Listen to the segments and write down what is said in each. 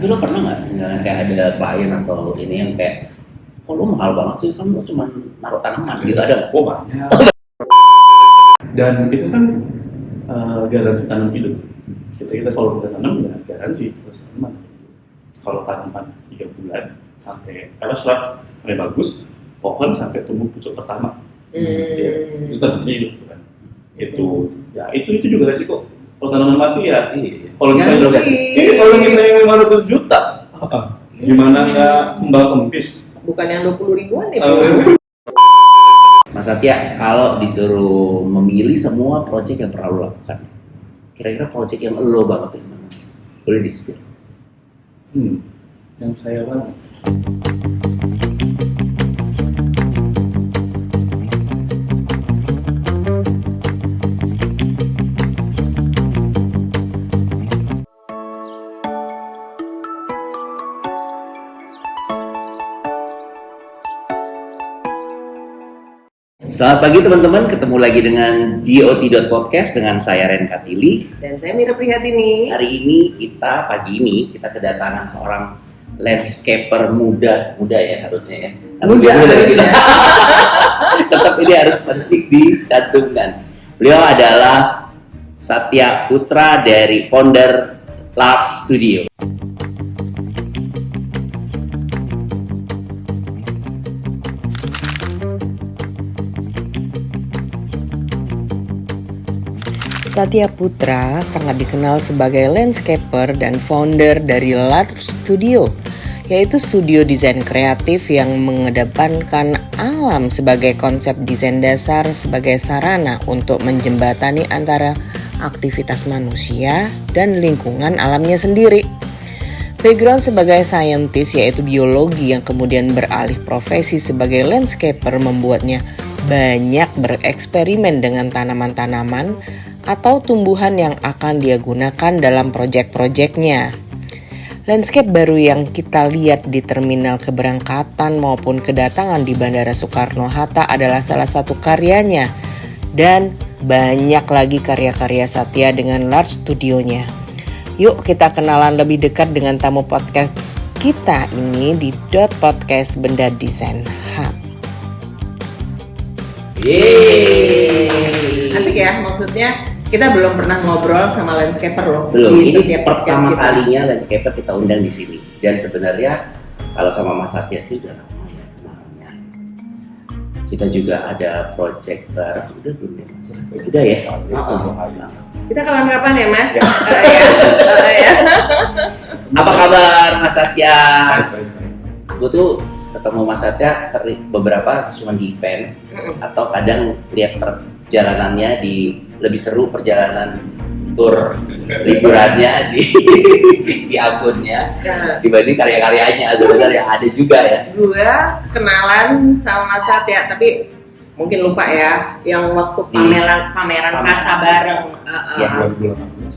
Tapi lo pernah nggak misalnya kayak ada klien atau ini yang kayak, kok lo mahal banget sih, kan lo cuma naruh tanaman gitu, ada nggak? Oh banyak. Dan itu kan garansi tanam hidup. Kita kalau udah tanam ya garansi terus tanaman. Kalau tanaman 3 bulan sampai setelah mulai bagus, pohon sampai tumbuh pucuk pertama. Ya, itu tanamnya hidup kan. Itu juga resiko. Kalau tanaman mati ya, kalau misalnya 500 juta, gimana nggak kembang kempis? Bukan yang 20 ribuan ya. Mas Satya, kalau disuruh memilih semua proyek yang pernah lo lakukan, kira-kira proyek yang lo banget yang mana? Boleh di-spill? Yang saya banget. Selamat pagi teman-teman, ketemu lagi dengan GOT.podcast dengan saya Ren Katili. Dan saya Mira Prihatini. Hari ini pagi ini kita kedatangan seorang landscaper muda ya harusnya ya. Muda harusnya. Tetap ini harus penting dicantumkan. Beliau adalah Satya Putra dari founder Large Studio. Satya Putra sangat dikenal sebagai landscaper dan founder dari Large Studio, yaitu studio desain kreatif yang mengedepankan alam sebagai konsep desain dasar sebagai sarana untuk menjembatani antara aktivitas manusia dan lingkungan alamnya sendiri. Background sebagai saintis yaitu biologi yang kemudian beralih profesi sebagai landscaper membuatnya banyak bereksperimen dengan tanaman-tanaman atau tumbuhan yang akan dia gunakan dalam proyek-proyeknya. Landscape baru yang kita lihat di terminal keberangkatan maupun kedatangan di Bandara Soekarno-Hatta adalah salah satu karyanya. Dan banyak lagi karya-karya Satya dengan Large Studionya. Yuk kita kenalan lebih dekat dengan tamu podcast kita ini di .podcast Benda Desain Hub. Yeay. Asik ya, maksudnya kita belum pernah ngobrol sama landscaper loh. Belum, di ini pertama kita. kalinya landscaper kita undang di sini. Dan sebenarnya kalau sama Mas Satya sih udah lama ya kenalnya. Kita juga ada project bareng, udah belum ya Mas? Udah ya? Kita kapan-kapan ya Mas? Ya. Apa kabar Mas Satya? Aku tuh ketemu Mas Satya sering beberapa cuma di event atau kadang lihat perjalanannya lebih seru perjalanan tur liburannya di akunnya dibanding karya-karyanya. Sebenarnya ada juga ya. Gua kenalan sama Mas Satya tapi mungkin lupa ya yang waktu pameran Kasa bareng. Yes.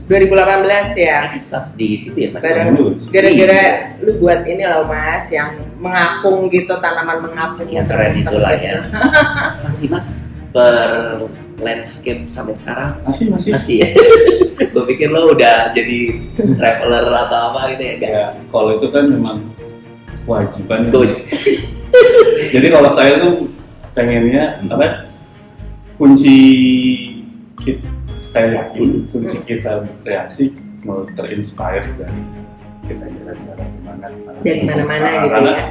2018 ya. Stop di situ ya Mas. Gara-gara lu buat ini loh Mas yang mengapung gitu, tanaman mengapung. Yang keren itulah ya. Masih Mas landscape sampai sekarang masih ya. Gue pikir lo udah jadi traveler atau apa gitu ya. Ya kalau itu kan memang kewajiban ya. Jadi kalau saya tuh pengennya kunci saya yakin kunci kita berkreasi mau terinspire dari kita jalan-jalan dari mana-mana gitu karena ya.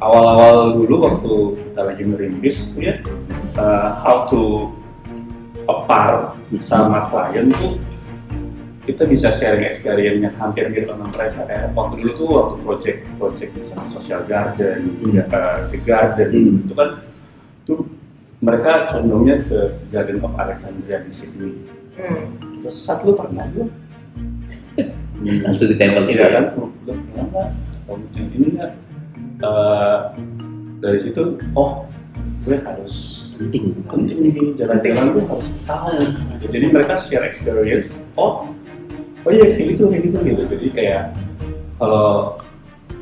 Awal-awal dulu waktu kita lagi merintis ya how to apart sama klien tuh kita bisa sharing experience yang hampir mirip sama mereka ya. Waktu dulu tuh project misalnya social garden, the garden itu kan tuh mereka condongnya ke Garden of Alexandria di Sydney. Terus saat lu pernah belum? Langsung ditembak gitu kan? Lu pernah nggak? Yang ini nggak? Dari situ, gue harus penting nih jalan-jalan gue harus tahu. Jadi mereka share experience. Oh iya kayak gitu. Jadi kayak kalau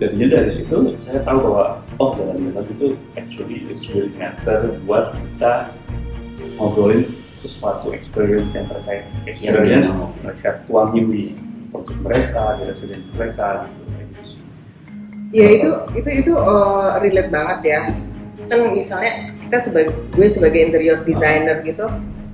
jadinya dari situ saya tahu bahwa jalan-jalan itu actually is really matter buat kita ngobrolin sesuatu experience yang terkait experience mereka tuangin di project mereka, di residence mereka gitu. Ya itu relate banget ya. Kan misalnya gue sebagai interior designer gitu,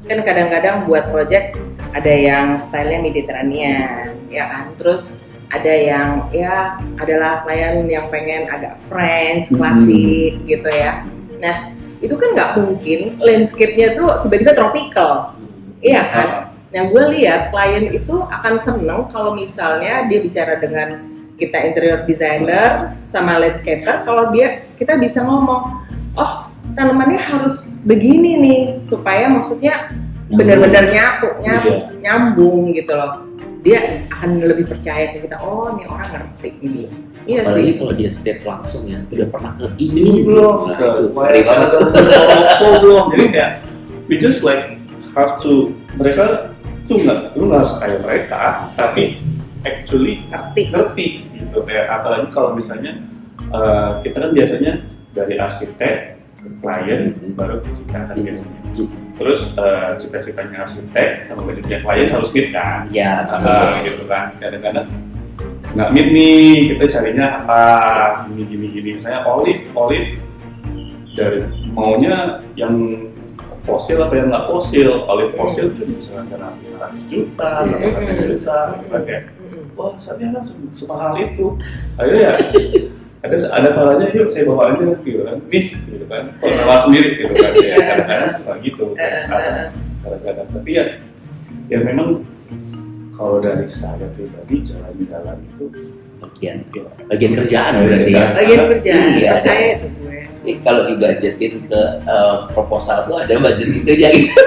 kan kadang-kadang buat project ada yang stylenya Mediterranean, ya kan. Terus ada yang ya adalah klien yang pengen agak French, klasik gitu ya. Nah itu kan nggak mungkin landscape-nya tuh tiba-tiba tropical, iya kan? Nah gue lihat klien itu akan seneng kalau misalnya dia bicara dengan kita interior designer sama landscaper, kalau kita bisa ngomong, oh tanamannya harus begini nih supaya maksudnya benar-benar nyambung gitu loh. Dia akan lebih percaya ke kita, oh ini orang ngerti ini. Iya apalagi sih. kalau dia state langsung ya, udah pernah ke ini belum, nah, itu ngeri banget. belum. Jadi kayak we just like have to, mereka tuh lu nggak harus kayak mereka, tapi actually ngerti gitu. Kayak apalagi kalau misalnya kita kan biasanya dari arsitek ke klien baru ke kita kan biasanya. Terus cita-citanya arsitek sama budgetnya klien harus meet kan? Iya. Gitu kan. Kadang-kadang nggak meet nih, kita carinya apa? Gini. Misalnya olive dari maunya yang fosil apa yang nggak fosil? Olive fosil itu bisa karena 500 juta, 800 juta, kayak wah saya kan semahal itu. Akhirnya ya ada kalanya yuk saya bawa aja gitu kan, gitu kan, kalau nawar sendiri gitu kan, ya kadang-kadang suka gitu, kadang-kadang. Tapi ya memang kalau dari saya pribadi jalan-jalan itu bagian kerjaan berarti ya. Bagian kerjaan, Iya. percaya itu gue. Sih kalau dibajetin ke proposal tuh ada budget itu ya gitu.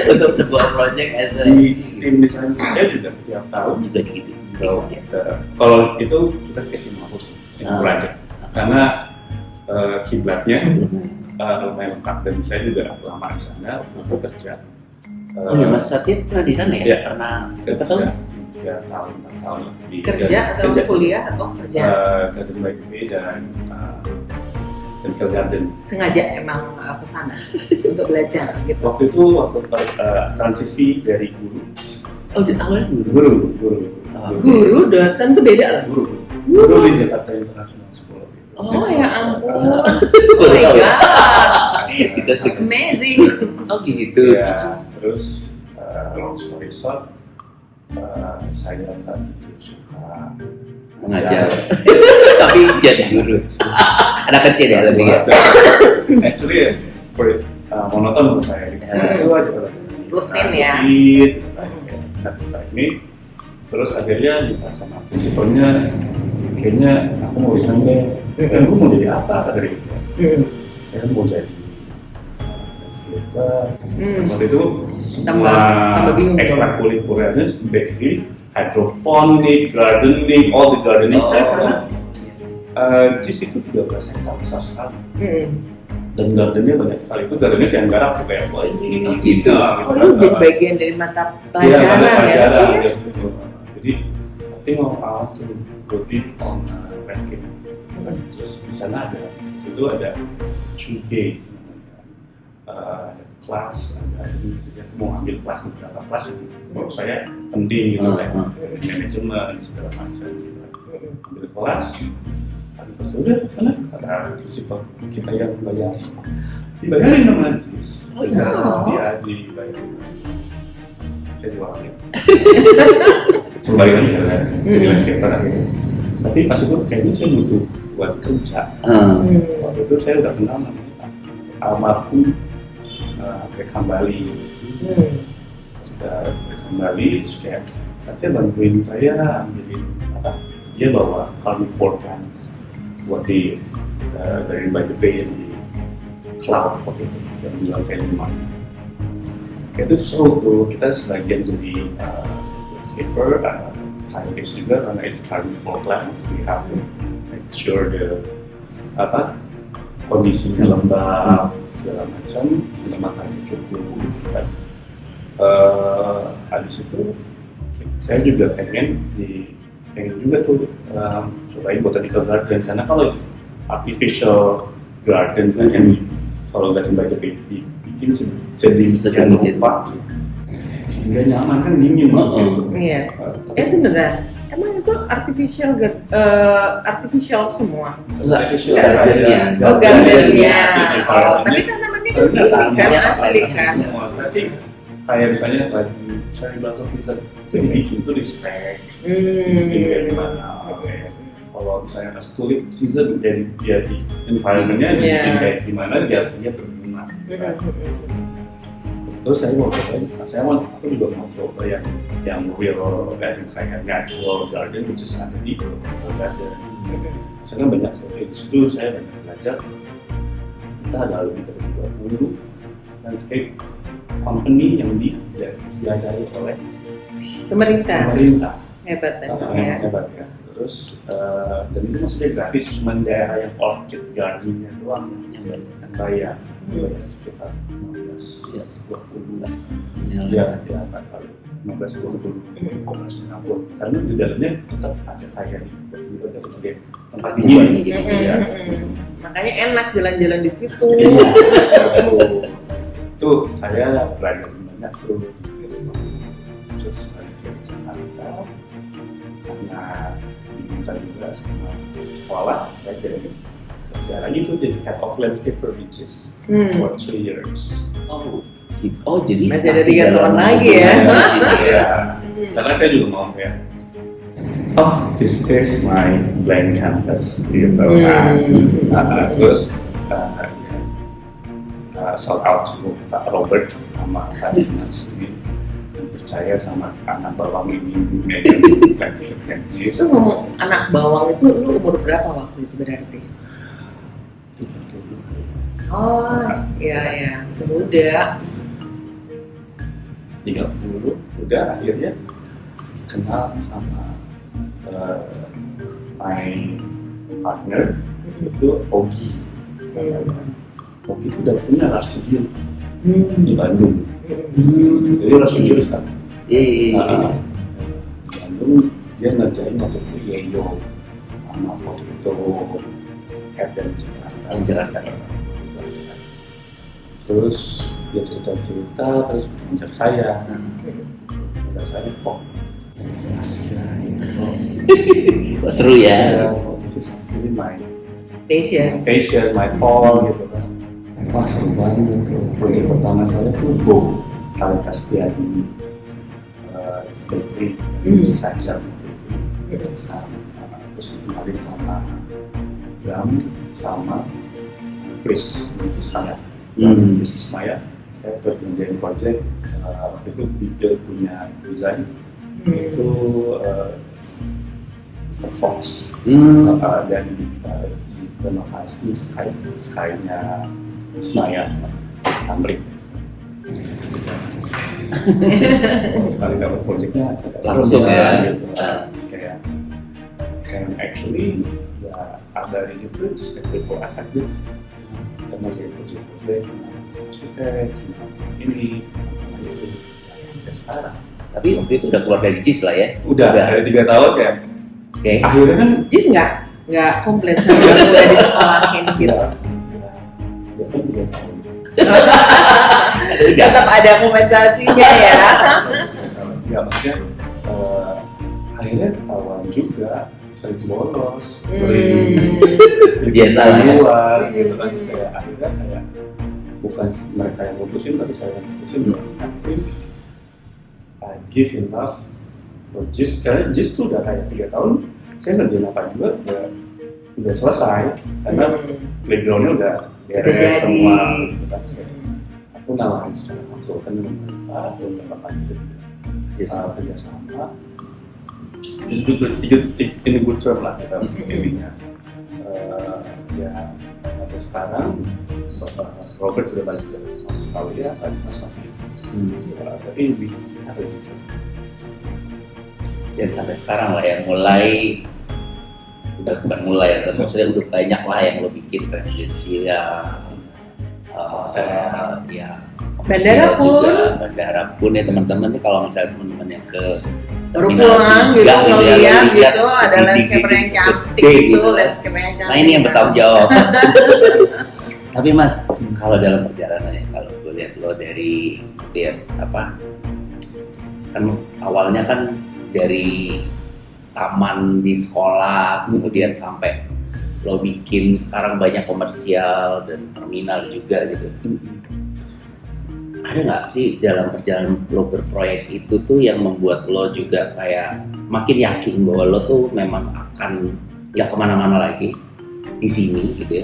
Untuk sebuah project as a di tim desain saya juga tiap tahun juga gitu. kalau itu kita kasih Singapura aja karena kiblatnya lumayan lengkap dan saya juga lama di sana untuk kerja. Oh ya Mas Satya pernah di sana ya? Iya. Pernah berapa tahun? 3 tahun, 4 tahun di Kerja atau kuliah atau kerja? Garden by the Bay dan Technical Garden. Sengaja emang ke sana untuk belajar gitu. Waktu itu transisi dari guru. Oh di awal dulu. Guru, dosen tuh beda loh. Guru di Jakarta International School. Oh ya ampun. Baru Oh my tahu ya. god. Bisa Amazing. Oh gitu. Ya, terus long story short, saya kan itu suka Mengajar. Tapi jadi guru. Anak kecil ya lebih ya. Actually it's pretty monoton menurut saya. Itu aja Rutin ya. Ini terus akhirnya minta sama prinsipalnya, kayaknya aku mau resign deh. Aku mau jadi apa kata dia? Saya mau jadi landscaper. Waktu itu semua Tambah bingung. ekstrakurikulernya basically hydroponic, gardening, all the gardening. Karena JIS itu 13 hektar besar sekali. Dan gardennya banyak sekali. Itu gardennya saya garap tuh kayak wah ini gitu. Oh ini jadi bagian dari mata Iya, pelajaran ya. pelajaran. Jadi I think I want to go deep on landscape. Terus di sana itu ada QK, ada kelas, ada mau ambil kelas beberapa kelas itu menurut saya penting gitu kayak manajemen segala macam. Ambil kelas, pas udah sana ada prinsipal kita yang bayar, dibayarin sama JIS. Dia dibayarin. Saya jualin. Sembari kan jadi landscaper gitu. Tapi pas itu kayaknya saya butuh buat kerja. Waktu itu saya udah kenal namanya almarhum Greg Hambali. Sudah Greg Hambali terus kayak Satya bantuin saya ambilin apa? Dia bawa carnivore plants buat di dari by the Bay yang di cloud waktu itu yang di lantai 5. Itu seru tuh, kita sebagian jadi landscaper, scientist juga karena it's carnivore plants, we have to make sure the kondisinya lembab segala macam, segala matanya cukup. Habis itu saya juga pengen juga tuh cobain botanical garden karena kalau artificial garden kan yang kalau garden by the Bay bikin sedemikian rupa sehingga nyaman kan dingin maksudnya itu. Iya. Sebentar. Emang itu artificial semua? Enggak, Gardennya. Gardennya. Gardennya. Tapi tanamannya kan Gardennya sama. kan asli kan. Berarti kayak misalnya lagi cherry blossom season, itu dibikin tuh di spek, dibikin kayak gimana. Kalau misalnya pas tulip season, jadi dia di environmentnya dibikin kayak gimana, biar dia berbunga. Terus saya mau cobain, aku juga mau coba yang real garden, kayak natural garden, which is ada di Botanical Garden. Saya kan banyak di situ, saya banyak belajar. Kita ada lebih dari 20 landscape company yang dibiayai oleh Pemerintah. Hebat ya. Hebat ya. Terus dan itu maksudnya gratis, cuma daerah yang orchid gardennya doang yang bayar. Bayar sekitar 15-20 ya kan, 15-20 Singapura, karena di dalamnya tetap ada kayak itu ada sebagai tempat dingin gitu ya. Makanya enak jalan-jalan di situ. Tuh saya belajar banyak tuh. Terus balik ke Jakarta karena diminta juga sama sekolah, saya jadi kerja lagi tuh jadi head of landscaper beaches for 3 years. Jadi masih ada 3 tahun dalam lagi ya. Ya. Karena saya juga mau kayak, this is my blank canvas gitu kan. Terus shout out to Pak Robert sama Pak Dimas ini percaya sama anak bawang ini megang landscape Itu ngomong anak bawang itu lu umur berapa waktu itu berarti? 30. Oh, iya, semuda. 30 udah akhirnya kenal sama my partner itu Ogi. Ogi itu udah punya art studio di Bandung. Jadi art studio kan. Di Bandung dia ngerjain waktu itu Yeyo sama foto head dan Jakarta ya. Terus dia cerita terus ngajak saya. Ngajak saya kok seru ya. This is actually my Passion, my call gitu kan. Wah seru banget tuh. Proyek pertama saya tuh Bo Kali Kastiadi Bakery Sajar terus kemarin sama Jam sama Chris saya bisnis Maya. Saya berkerjain project waktu itu Beatle punya desain itu Mr. Fox dan renovasi sky-nya Ismaya Tamrin. Sekali dapat projectnya Langsung ya. Gitu. Kayak actually ya ada di situ just for effect gitu. Kita mau jadi project arsitek, ini, itu sampai sekarang. Tapi waktu itu udah keluar dari JIS lah ya. Udah dari 3 tahun ya. Oke. Akhirnya kan Jis nggak komplain sama udah di sekolahin gitu. Ya kan 3 tahun. Tetap ada kompensasinya ya. Ya maksudnya akhirnya ketahuan juga sering bolos, sering Biasa lah ya. luar gitu kan. Kayak akhirnya kayak bukan mereka yang mutusin tapi saya yang mutusin. I give enough for JIS, karena JIS tuh udah kayak 3 tahun saya ngerjain apa juga udah selesai karena playgroundnya udah beres semua gitu kan. Aku nawarin secara konsultan dengan mereka beberapa kali kerjasama in a good term lah kita intinya. Ya sampai sekarang Robert udah balik ke Australia, masih tapi lebih Dan sampai sekarang lah yang mulai bukan mulai atau maksudnya udah banyak lah yang lo bikin presidensi ya. Ya bandara pun ya teman-teman nih, kalau misalnya teman-teman yang ke baru pulang gitu ngeliat gitu ada landscape yang cantik gitu, landscape yang cantik. Nah ini yang bertanggung jawab. Tapi Mas, kalau dalam perjalanannya, kalau gue lihat lo dari kan awalnya kan dari taman di sekolah, kemudian sampai lo bikin sekarang banyak komersial dan terminal juga gitu. Ada nggak sih dalam perjalanan lo berproyek itu tuh yang membuat lo juga kayak makin yakin bahwa lo tuh memang akan nggak kemana-mana lagi di sini gitu ya?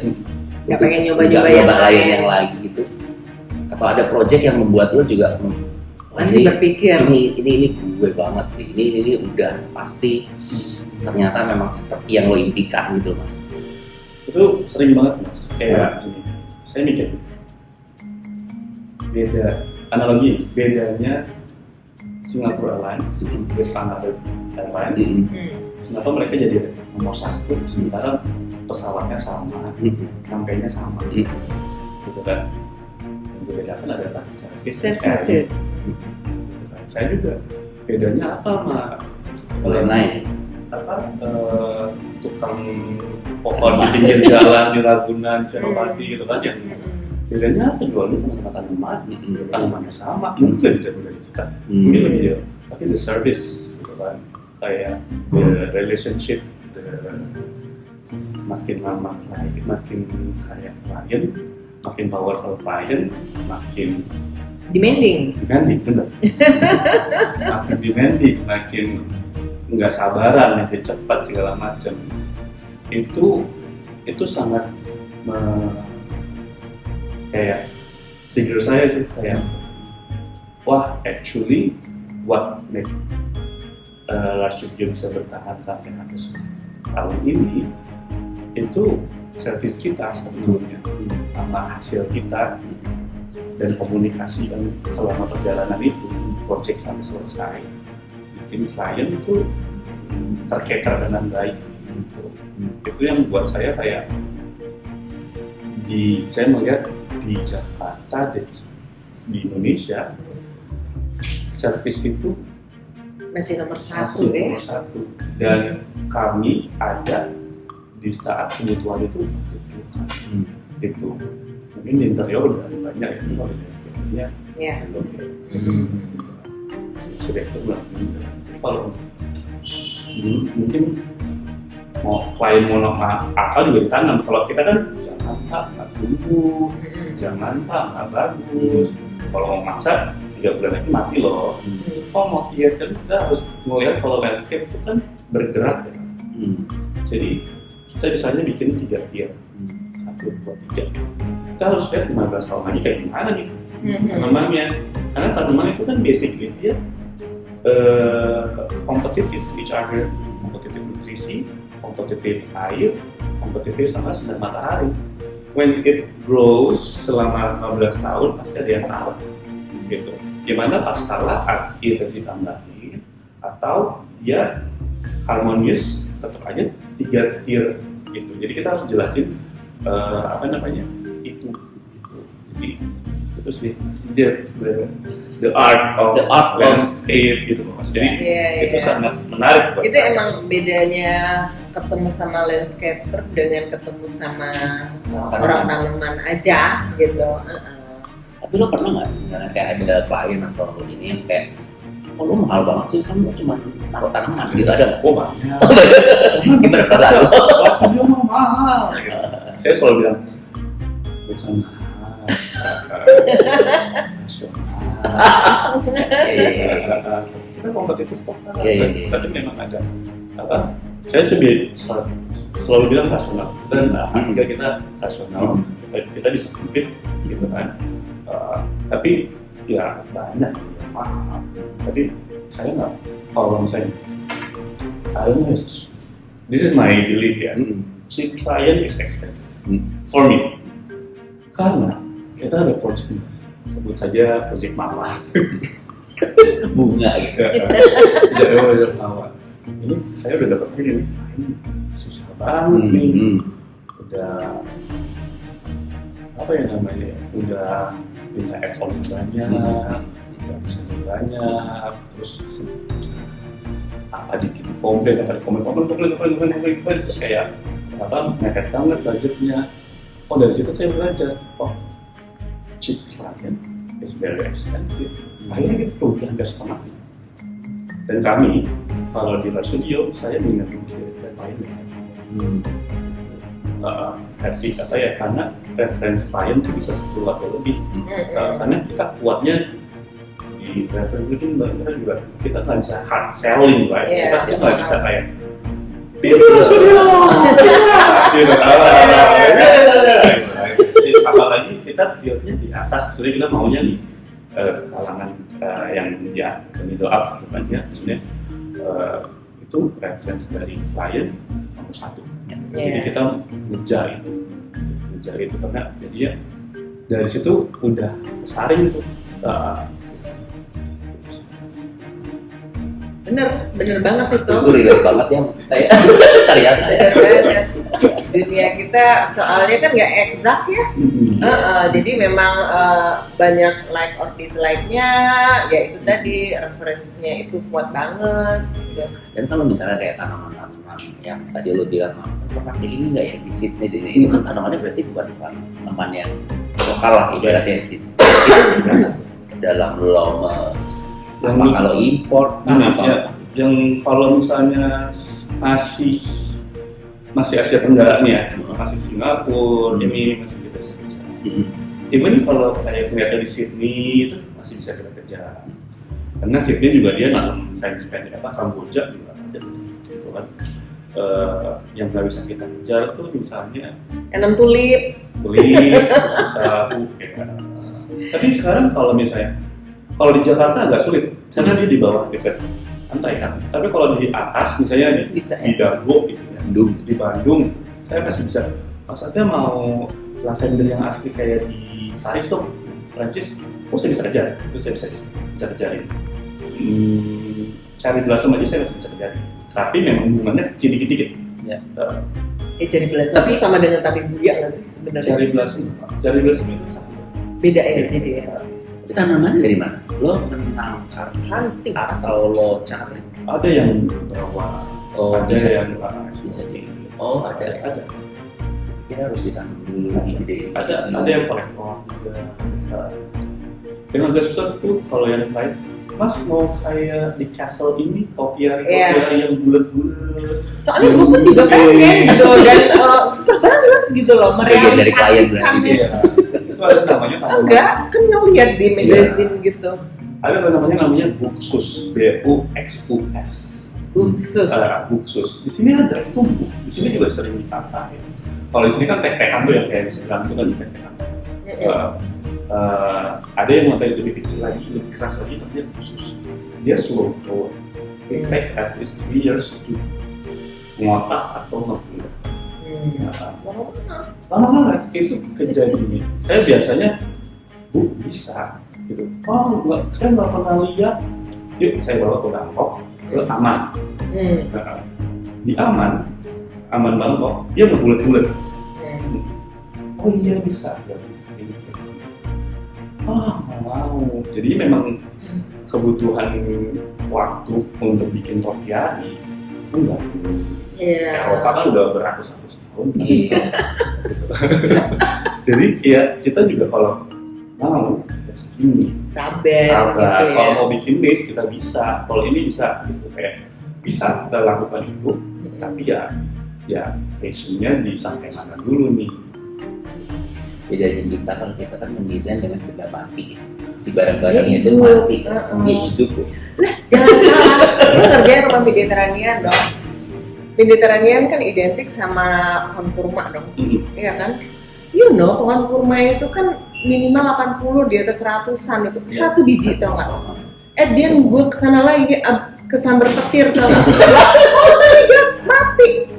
Nggak pengen nyoba-nyoba yang lagi gitu? Atau ada project yang membuat lo juga masih berpikir ini gue banget sih, ini udah pasti ternyata memang seperti yang lo impikan gitu mas? Itu sering banget mas, kayak gini, saya mikir beda analogi, bedanya Singapore Airlines dengan Airlines, kenapa mereka jadi nomor 1 sementara pesawatnya sama, nyampainya sama, gitu kan? Yang dibedakan adalah services. Gitu kan. Saya juga bedanya apa sama lain? Tukang pohon di pinggir jalan di Ragunan, Senopati gitu kan ya. Bedanya apa jualnya tanamannya sama, mungkin tidak beda kita, mungkin lebih jauh, tapi the service gitu kan, kayak the relationship, makin lama makin kayak klien, makin powerful klien, makin demanding benar, makin demanding, makin nggak sabaran, makin cepat segala macam, itu sangat kayak trigger saya tuh kayak wah actually what make Lars Studio bisa bertahan sampai 100 tahun ini itu service kita sebetulnya sama hasil kita dan komunikasi yang selama perjalanan itu project sampai selesai bikin klien itu tercater dengan baik gitu. Itu yang buat saya kayak saya melihat di Jakarta, di Indonesia, service itu masih nomor 1 nomor 1. Dan kami ada di saat kebutuhan itu gitu. Mungkin di interior udah banyak ya, kalau di hasilnya belum ya. Sudah itu belum. Kalau mungkin mau klien mau apa juga ditanam. Kalau kita kan jangan nggak tumbuh, jangan nggak bagus. Kalau mau masak 3 bulan lagi mati loh. Kalau mau tier kan kita harus melihat kalau landscape itu kan bergerak ya. Jadi kita misalnya bikin 3 tier, 1, 2, 3. Kita harus lihat 15 tahun lagi kayak gimana nih tanamannya. Karena tanaman itu kan basically dia kompetitif to each other, kompetitif nutrisi, kompetitif air, kompetitif sama sinar matahari. When it grows selama 15 tahun pasti ada yang kalah gitu. Gimana pas kalah air ditambahin atau dia harmonious tetap aja 3 tier gitu. Jadi kita harus jelasin itu gitu. Jadi itu sih the art of landscape gitu mas. Jadi itu sangat menarik buat itu saya. Emang bedanya ketemu sama landscaper dengan ketemu sama orang tanaman aja gitu. Tapi lo pernah nggak misalnya kayak ada klien atau ini yang kayak kok lo mahal banget sih, kan lo cuma naruh tanaman gitu, ada nggak? Oh banyak. Gimana perasaan lo? Studio mahal gitu. Saya selalu bilang bukan mahal, nasional. Kita kompetitif kok. Tapi memang ada saya selalu bilang rasional dan harga kita rasional, kita bisa compete gitu kan. Tapi ya banyak yang mahal. Tapi saya nggak, kalau misalnya I don't know, this is my belief ya. Si klien is expensive for me karena kita ada project, sebut saja project mawar Bunga gitu. Project mawar. Ini saya udah dapat ini susah banget nih. Udah apa ya namanya? Udah minta add-on banyak, udah bisa banyak, terus apa dikit komplain, terus kayak mepet banget budgetnya. Oh dari situ saya belajar, cheap client is very expensive. Akhirnya kita udah hampir setengah. Dan kami kalau di Large Studio saya mengingat dan lainnya. Happy kata ya, karena reference klien itu bisa 10 atau lebih. Karena kita kuatnya di reference itu kita juga kita nggak bisa hard selling, right? Kita nggak bisa kayak di Large Studio, apalagi kita buildnya di atas, sebenarnya kita maunya di kalangan yang ya middle up gitu kan ya, maksudnya itu reference dari klien nomor 1. Jadi kita ngejar itu karena jadi ya dari situ udah saring tuh. Bener banget itu. Itu relate banget yang kayak ternyata ya. Dunia kita soalnya kan nggak eksak ya. Jadi memang banyak like or dislike-nya, ya itu tadi referensinya itu kuat banget. Gitu. Dan kalau misalnya kayak tanaman-tanaman yang tadi lo bilang pakai ini nggak ya di Sydney, ini kan tanamannya berarti bukan tanaman yang lokal lah ibaratnya di Sydney. Dalam lo kalau impor ya, yang kalau misalnya masih Asia Tenggara nih ya, masih Singapura, ini masih kita bisa kerja. Even kalau kayak ternyata di Sydney itu masih bisa kita kerja. Karena Sydney juga dia nanam French Kamboja juga ada gitu kan. Yang nggak bisa kita kejar tuh misalnya tanam tulip susah kayak. Tapi sekarang kalau misalnya di Jakarta agak sulit karena dia di bawah dekat pantai kan. Tapi kalau di atas misalnya bisa, di Dago gitu ya, di Bandung, saya masih bisa. Maksudnya mau lavender yang asli kayak di Paris tuh, Prancis, saya bisa kejar, itu saya bisa kejarin. Cherry blossom aja saya masih bisa kejarin. Tapi memang bunganya kecil dikit-dikit. Ya. Cherry blossom tapi sama dengan tabebuya nggak sih sebenarnya? Cherry blossom itu sama. Beda ya jadi ya. Tapi tanamannya dari mana? Lo menang hunting atau lo cari? Ada yang bawa, ada bisa. yang Bisa jadi. Oh ada. Kita harus ditanam dulu di ide. Ada yang kolektor juga. Yang agak susah tuh kalau yang lain, Mas mau kayak di castle ini topiary yang bulat-bulat. Soalnya gue pun juga pengen gitu dan susah banget gitu loh merealisasikan. Itu ada namanya enggak, kan ngeliat di magazine gitu. Ada namanya Buxus, BUXUS. Buxus. Di sini ada tumbuh. Di sini juga sering ditata. Ya. Kalau di sini kan teh-tehan tuh yang kayak di Instagram itu kan teh-tehan. Ada yang lebih kecil lagi, lebih keras lagi, tapi dia khusus. Dia slow grower. It takes at least 3 years to ngotak atau ngebulat. Lama-lama itu kejadiannya. Saya biasanya, Bu bisa gitu. Oh enggak, saya nggak pernah lihat. Yuk saya bawa ke Bangkok, ke Aman. Di Aman Bangkok, dia ngebulat-bulat. Oh iya bisa ya. Nggak mau. Jadi memang kebutuhan waktu untuk bikin topiary enggak. Eropa kan udah beratus-ratus tahun. Jadi ya kita juga kalau mau segini sabar gitu ya. Kalau mau bikin list kita bisa. Kalau ini bisa gitu kayak bisa kita lakukan itu. Tapi ya passionnya di sampai mana dulu nih. Bedanya kita kalau kita kan mendesain dengan benda mati, si barang-barangnya itu mati, dia hidup. Lah jangan salah, lu ngerjain rumah Mediterranean dong. Mediterranean kan identik sama pohon kurma dong, iya kan? You know, pohon kurma itu kan minimal 80 di atas 100-an itu satu biji tau nggak? Dia gue kesana lagi kesambar petir tau nggak? Oh my god, mati.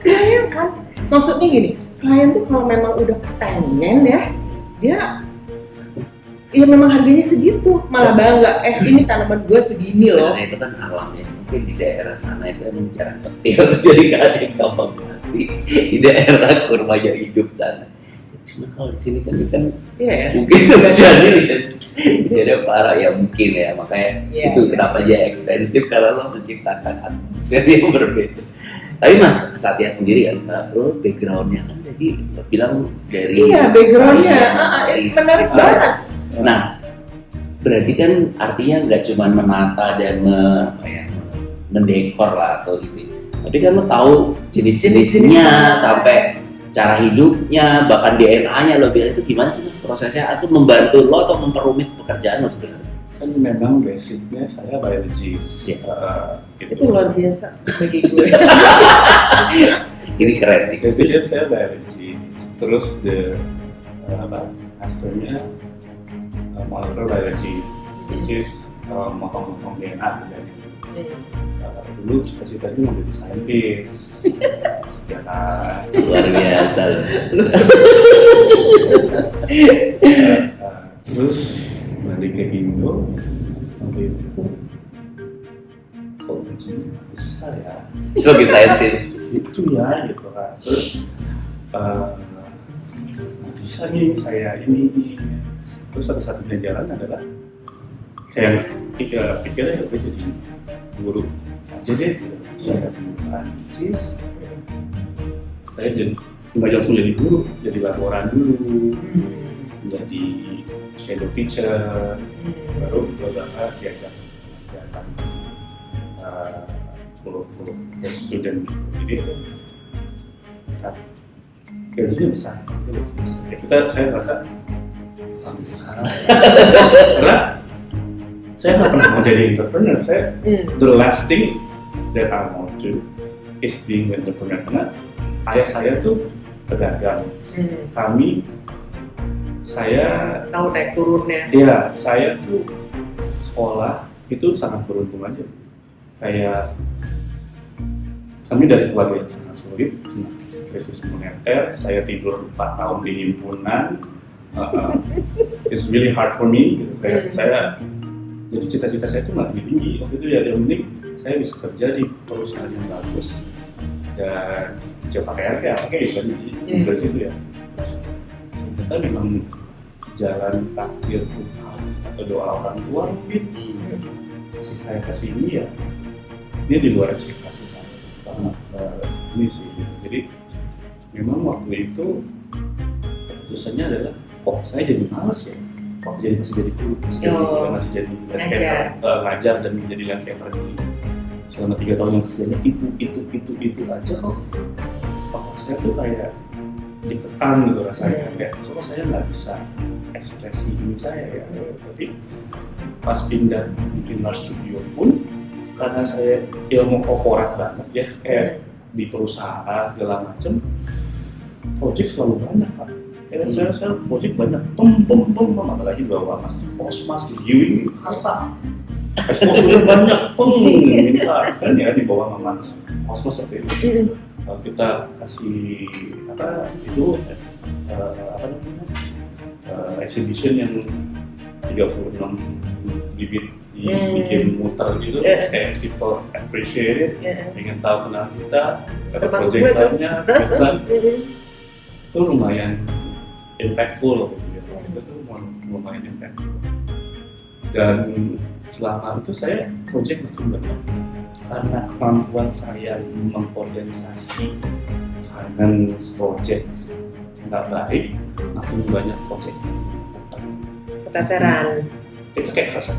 Klien kan, maksudnya gini, klien tuh kalau memang udah pengen dia memang harganya segitu, malah bangga. Ini tanaman gue segini loh. Karena itu kan alam ya. Mungkin di daerah sana itu emang jarang petir, jadi nggak ada yang gampang mati. Di daerah kurmanya hidup sana. Cuma kalau di sini kan mungkin jadi ada parah ya mungkin ya, makanya itu kenapa dia ekspensif karena lo menciptakan atmosfer yang berbeda. Tapi Mas Satya sendiri kan, lo backgroundnya kan jadi lo bilang dari backgroundnya menarik banget. Nah, Berarti kan artinya nggak cuma menata dan mendekor lah atau gitu. Tapi kan lo tahu jenis-jenisnya sampai cara hidupnya, bahkan DNA-nya lo bilang itu gimana sih mas prosesnya? Atau membantu lo atau memperumit pekerjaan lo sebenarnya? Kan memang basicnya saya biologist. Yes. Gitu. Itu luar biasa bagi gue. Ini keren nih. Basicnya saya biologist. Terus hasilnya molecular biology, which is motong-motong DNA. Dulu cita-citanya mau jadi saintis. Ya kan. Luar biasa lo. Terus balik ke Indo, waktu itu kok gajinya nggak besar ya? Sebagai saintis. Itu ya gitu kan. Terus nggak bisa nih saya ini. Terus satu-satunya jalan adalah saya pikirnya ya jadi guru aja deh. Saya Prancis, saya jadi nggak langsung jadi guru, jadi laporan dulu, jadi shadow teacher, baru beberapa diajar full student. Jadi gajinya besar. Ya saya rasa karena saya nggak pernah mau jadi entrepreneur. Saya the last thing that I want to is being an entrepreneur, karena ayah saya tuh pedagang. Saya Tahu naik turunnya. iya, saya tuh sekolah itu sangat beruntung aja. Kayak kami dari keluarga yang sangat sulit, krisis moneter. Saya tidur 4 tahun di himpunan. It's really hard for me. Gitu. Kayak saya, jadi cita-cita saya tuh nggak tinggi. Waktu itu ya yang penting saya bisa kerja di perusahaan yang bagus dan coba pakai dari situ ya. Ternyata memang jalan takdir Tuhan atau doa orang tua mungkin kasih saya kesini ya, dia di luar ekspektasi saya sama ini sih gitu. Jadi memang waktu itu keputusannya adalah kok saya jadi malas ya, waktu jadi masih jadi guru, masih jadi landscaper, ngajar dan menjadi landscaper ini selama 3 tahun yang kerjanya itu aja kok. Saya tuh kayak dikekang gitu rasanya, kayak soalnya saya nggak bisa ekspresi ini saya ya. Tapi pas pindah bikin large studio pun, karena saya ilmu korporat banget ya, kayak di perusahaan segala macem, project selalu banyak kan. Kayak saya project banyak, apalagi bawa mas kosmas di viewing kasar, exposure banyak, minta kan ya dibawa sama mas kosmas seperti itu. Kita kasih exhibition yang 36 bibit dibikin muter gitu, kayak people appreciate it, ingin tahu kenal kita, ada project lainnya, gitu kan. Itu lumayan impactful gitu. Itu tuh lumayan impactful. Dan selama itu saya project makin banyak. Karena kemampuan saya mengorganisasi finance project nggak baik, makin banyak project Keteteran. itu kayak kerasa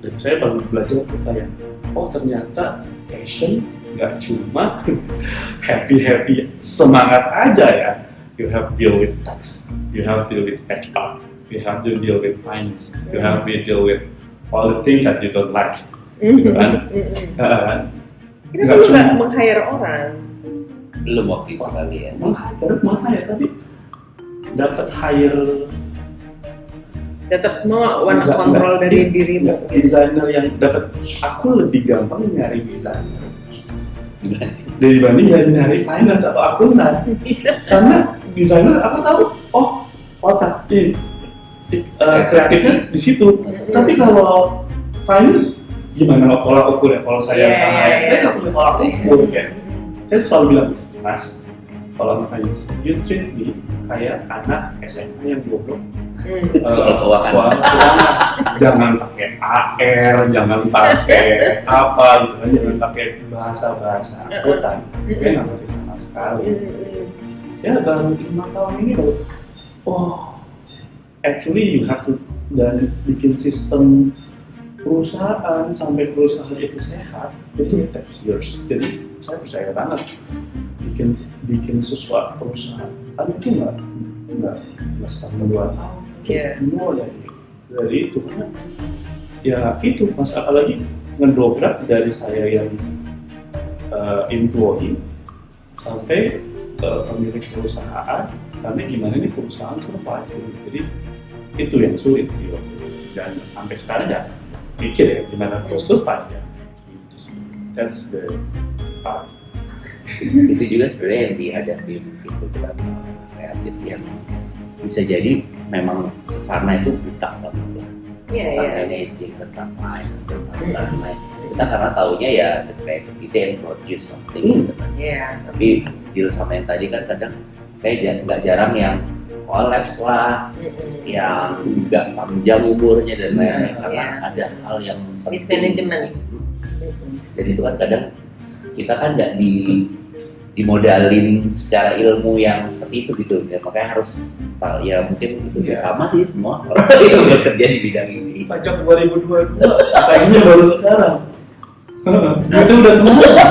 dan saya baru belajar tuh kayak, oh ternyata passion nggak cuma happy semangat aja ya. You have to deal with tax, you have to deal with HR, you have to deal with finance, you have to deal with all the things that you don't like, gitu kan? Kenapa lu nggak meng-hire orang? Belum waktu itu kali ya. Meng-hire, tapi dapat hire Tetap semua one control dari dirimu. Desainer yang dapat, aku lebih gampang nyari desainer dibanding nyari finance atau akuntan. Karena desainer aku tahu, otak kreatifnya di situ. Tapi kalau finance gimana pola ukurnya? Kalau saya nggak punya pola ukur ya. Saya selalu bilang, Mas, kalau finance, you treat me kayak anak SMA yang goblok. Soal keuangan. Jangan pakai AR, jangan pakai apa gitu kan, jangan pakai bahasa akuntan. Saya nggak ngerti sama sekali. Ya baru 5 tahun ini baru, actually you have to dan bikin sistem perusahaan sampai perusahaan itu sehat itu takes years. Jadi saya percaya banget bikin sesuatu perusahaan itu nggak setahun 2 tahun, mulai dari itu karena ya itu mas apalagi ngedobrak dari saya yang employee sampai pemilik perusahaan sampai gimana nih perusahaan survive. Jadi itu yang sulit sih waktu itu. Dan sampai sekarang ya pikir ya gimana terus survive ya itu sih, that's the part. Itu juga sebenarnya yang dihadapi mungkin beberapa kreatif yang bisa jadi memang kesana itu buta banget lah. Tentang managing, tentang finance, tentang lain-lain. Kita karena taunya ya the creativity and produce something gitu kan. Tapi deal sama yang tadi kan kadang kayak nggak jarang yang collapse lah, yang nggak panjang umurnya dan lain-lain karena ada hal yang mismanagement. Dan itu kan kadang kita kan nggak dimodalin secara ilmu yang seperti itu gitu ya, makanya harus ya mungkin itu sih sama sih semua orang yang bekerja di bidang ini. Pajak 2022 kayaknya baru sekarang. Itu udah kemarin.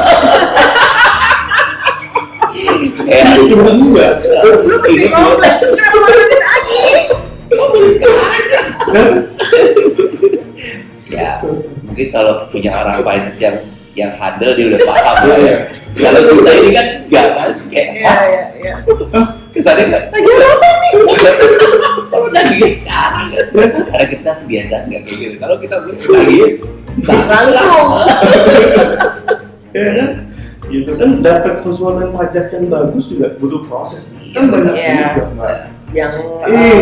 Itu enggak. Lu mesti komplain, kenapa baruin lagi? Ya, mungkin kalau punya orang finance yang handle dia udah paham lah ya. Kalau kita ini kan enggak kan kayak kesannya enggak. Lagi apa nih? Kalau nangis sekarang kan karena kita kebiasaan enggak kayak gitu. Kalau kita nangis Langsung. Ya kan? Gitu kan dapat konsultan pajak yang bagus juga butuh proses. Kan banyak juga Mbak. Yang banyak.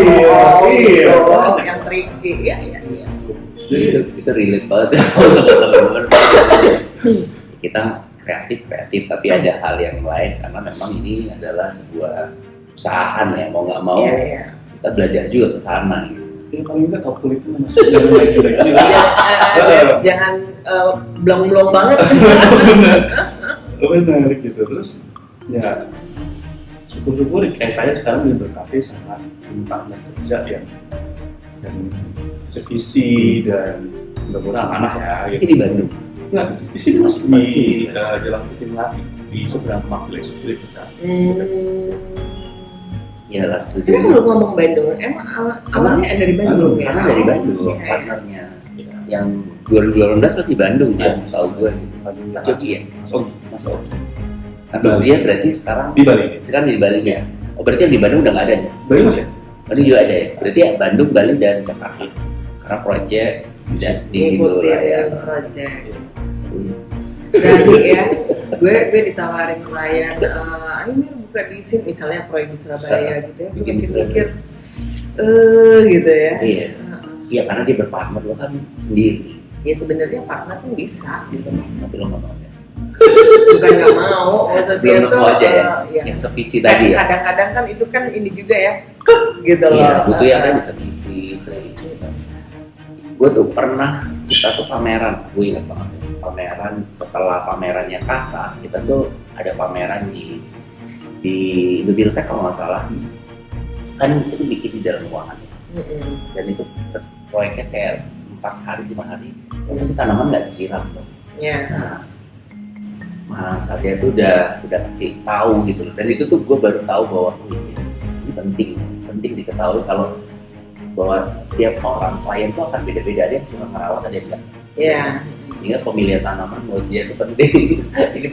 yang tricky ya. Jadi kita relate banget ya sama teman-teman. Kita kreatif tapi ada hal yang lain karena memang ini adalah sebuah perusahaan ya mau nggak mau kita belajar juga ke sana gitu. Ya paling nggak tahu kulitnya masuk jangan lagi. Jangan blong-blong banget. Benar gitu. Terus ya syukur-syukur kayak saya sekarang berkafe sama tempatnya kerja yang sevisi dan mudah-mudahan amanah ya. Masih di Bandung? Nggak, di sini masih di Jalan Putih Melati di seberang Magelang Street kita. Ya lah Kita studio. belum ngomong Bandung, emang awalnya dari Bandung ya? Karena dari Bandung partnernya. Yang 2018 pasti Bandung ya, tahu gue gitu. Mas Ogi ya? Mas Ogi. Nah, dia berarti sekarang Di Bali. Sekarang di Bali ya? Oh berarti yang di Bandung udah nggak ada ya? Bali masih? Bandung juga ada ya? Berarti ya Bandung, Bali, dan Jakarta. Karena proyek di situ lah ya. Project. Berarti ya, gue ditawarin klien, ayo Mir buka di sini, misalnya proyek di Surabaya gitu ya, gue Bikin di mikir-mikir, gitu ya. Iya. Iya karena dia berpartner lo kan sendiri. Ya sebenarnya partner kan bisa, gitu. Tapi lo nggak mau ya? Bukan nggak mau, maksudnya Belum tuh, nemu aja ya? ya. Yang sevisi tadi ya? Kadang-kadang kan itu kan ini juga ya, gitu loh. Iya, butuh yang kan bisa visi, gitu. Gue tuh pernah, kita tuh pameran, gue ingat banget ya, pameran setelah pamerannya Kasa, kita tuh ada pameran di Indobiltek kalau nggak salah, kan itu bikin di dalam ruangan ya. Dan itu proyeknya kayak 4 hari, 5 hari, ya pasti tanaman nggak disiram dong. Ya. Nah, Mas Arya tuh udah kasih tahu gitu loh, dan itu tuh gue baru tahu bahwa ini penting diketahui kalau bahwa tiap orang klien tuh akan beda-beda, ada yang suka ngerawat, ada yang enggak. Iya. Sehingga pemilihan tanaman menurut dia itu penting. Ini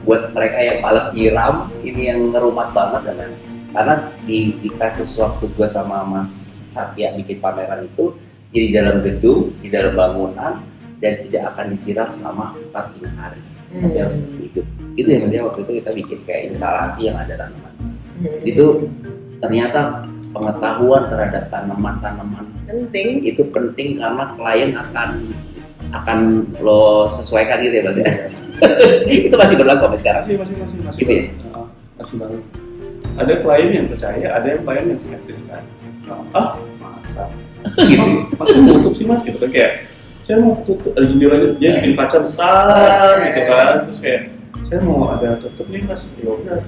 buat mereka yang malas nyiram, ini yang ngerumat banget dan lain. Karena di kasus waktu gue sama Mas Satya bikin pameran itu di dalam gedung, di dalam bangunan, dan tidak akan disiram selama 4-5 hari. Tapi harus hidup. Gitu ya maksudnya waktu itu kita bikin kayak instalasi yang ada tanaman. Itu ternyata pengetahuan terhadap tanaman-tanaman Penting. itu penting karena klien akan lo sesuaikan gitu ya Mas ya. Itu masih berlaku sampai sekarang. Masih Gitu ya? masih banget. Ada klien yang percaya, ada yang klien yang skeptis kan. Masa Gitu. masa tutup sih mas gitu kan, kayak saya mau tutup ada jendelanya, dia bikin kaca besar gitu kan, terus kayak saya mau ada tutup nih mas, ya udah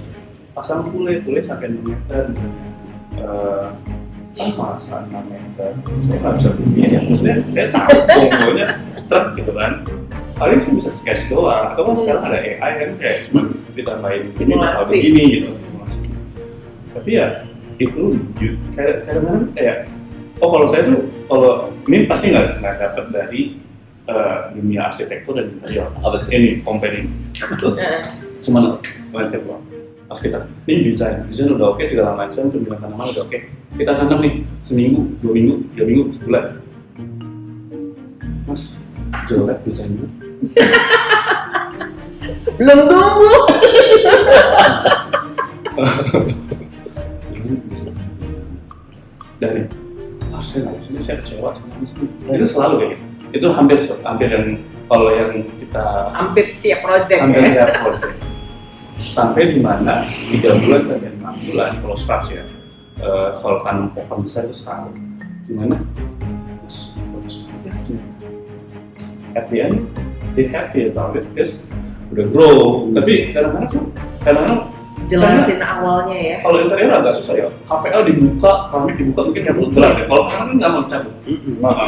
pasang tule sampai 6 meter misalnya. sama 6 meter saya nggak bisa bikin ya, maksudnya saya tahu logonya truk gitu kan, paling saya bisa sketch doang, atau kan sekarang ada AI kan kayak cuma ditambahin ini atau begini gitu simulasi. Tapi ya itu kadang-kadang kayak kalau saya tuh kalau ini pasti nggak dapat dari dunia arsitektur dan interior ini company cuman mindset doang. Pas kita ini desain udah oke segala macam, pemilihan tanaman udah oke, kita tanam nih seminggu, 2 minggu, 3 minggu, sebulan. Mas jelek desainnya. Belum tumbuh. Dari saya nggak bisa, saya kecewa sama mesin. Itu selalu kayak gitu. Itu hampir yang kalau yang kita Hampir tiap project hampir ya. tiap project. Sampai di mana 3 bulan sampai 6 bulan kalau scratch ya. Kalau tanam pohon besar itu setahun. Di mana? Mas, bagus banget ya. At the end, they happy about it, because udah grow. Tapi kadang-kadang Jelasin awalnya ya. kalau interior agak susah ya. HPL dibuka, keramik dibuka mungkin nggak perlu berat ya. Kalau orang kan nggak mau cabut.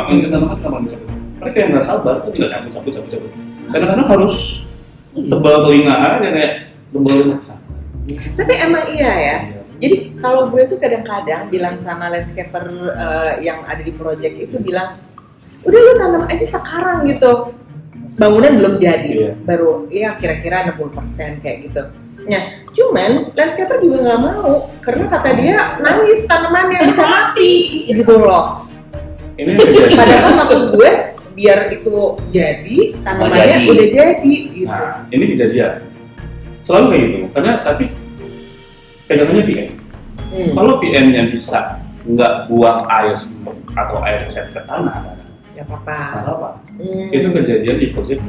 Mungkin tanaman nggak mau cabut. Mereka yang nggak sabar tuh nggak cabut. Kadang-kadang harus tebal telinga aja kayak tebal maksa. Tapi emang iya ya. Jadi kalau gue tuh kadang-kadang bilang sama landscaper yang ada di project itu bilang, udah lu tanam aja sekarang gitu. Bangunan belum jadi, baru ya kira-kira 60% kayak gitu. Nah, cuman landscaper juga nggak mau karena kata dia nangis tanamannya bisa mati gitu loh. Ini Padahal maksud gue biar itu jadi tanamannya udah jadi gitu. Nah, ini kejadian. Selalu kayak gitu. Karena tapi pegangannya PM. Kalau PM-nya bisa nggak buang air atau air cat ke tanah, Gak apa-apa. Itu kejadian di project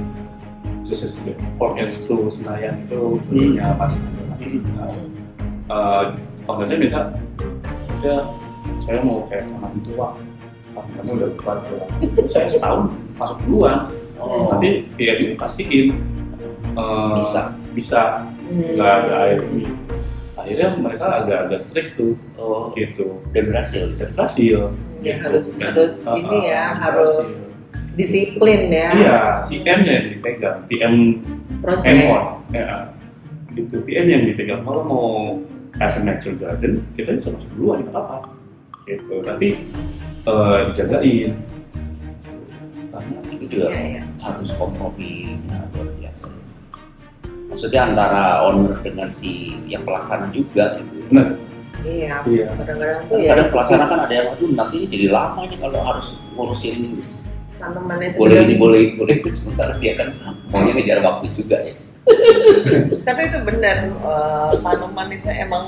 Fork and Screw Senayan itu punya Mas. Ownernya minta, saya mau kayak taman tua, tamannya udah buat saya setahun masuk duluan. Nanti PM ini pastiin bisa nggak ada air ini. Akhirnya mereka agak strict tuh, gitu. Dan berhasil. Ya harus ini ya harus disiplin ya. Iya, PM-nya yang dipegang, PM Project. hands-on, ya, gitu. PM yang dipegang. Kalau mau as a natural garden, kita bisa masuk duluan, nggak apa-apa, gitu. Tapi dijagain, karena Itu juga Iya. harus kompromi luar biasa. Maksudnya antara owner dengan si yang pelaksana juga gitu. benar. Iya. Iya. Kadang-kadang tuh ya Kadang pelaksana kan ada yang aduh nanti ini jadi lama nih kalau harus ngurusin tanamannya boleh ini sebenarnya. boleh sementara dia kan maunya ngejar waktu juga ya. Tapi itu benar tanaman itu emang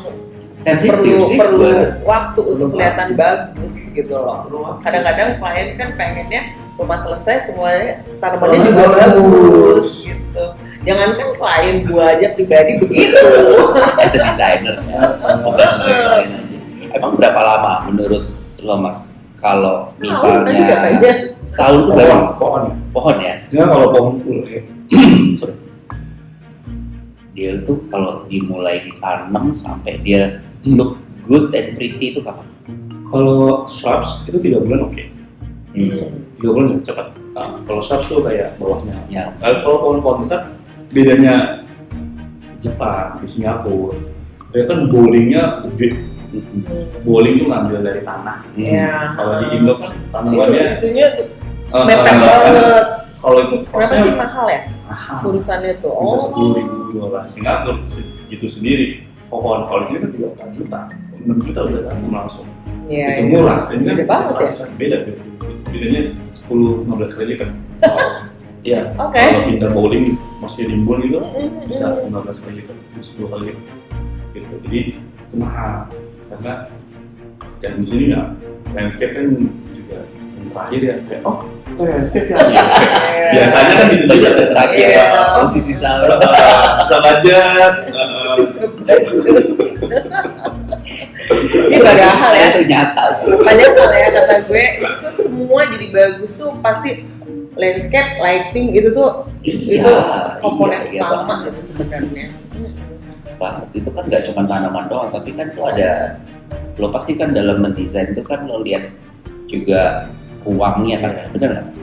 Sensitif sih perlu buat waktu untuk Perlu kelihatan waktu. bagus gitu loh. Perlu waktu. Kadang-kadang klien kan pengennya rumah selesai semuanya tanamannya juga Tanamannya bagus gitu. Jangankan klien gua aja pribadi begitu. as a designer ya. Bukan sebagai klien aja. Emang berapa lama menurut lo Mas kalau Setahun tadi misalnya katanya. setahun tuh baru pohon. pohon ya? Ya kalau pohon full, sorry. Dia tuh kalau dimulai ditanam sampai dia look good and pretty itu kapan? Kalau shrubs itu 3 bulan oke. 3 bulan cepat. Nah, kalau shrubs tuh kayak bawahnya. Ya. Kalau pohon-pohon besar bedanya Jepang di Singapura, dia kan bowlingnya gede. Bowling tuh ngambil dari tanah. Ya. Kalau di Indo kan Sih, tanamannya itunya mepet banget. kalau itu Kenapa sih costnya mahal ya mahal. urusannya tuh? Bisa 10.000 $. Singapura segitu sendiri. Pohon kalau di sini kan 3 juta, 6 juta udah tanam langsung. Iya. Itu murah. Ini kan Gede banget ya. Bedanya 10-15 kali lipat. Iya. Oke. Kalau pindah bowling masih rimbun gitu bisa 15 kali lipat, 10 kali lipat. Gitu. Jadi itu mahal karena dan di sini ya landscape kan juga yang terakhir ya kayak itu landscape ya. Biasanya kan gitu juga Budget terakhir Iya. posisi sama. bisa budget. Ini padahal ya, Ternyata sih. padahal ya kata gue itu semua jadi bagus tuh pasti landscape, lighting itu tuh Iya, itu komponen iya utama banget. gitu sebenarnya. Banget. Itu kan nggak cuma tanaman doang, tapi kan tuh ada, lo pasti kan dalam mendesain itu kan lo lihat juga ruangnya kan, bener nggak Mas?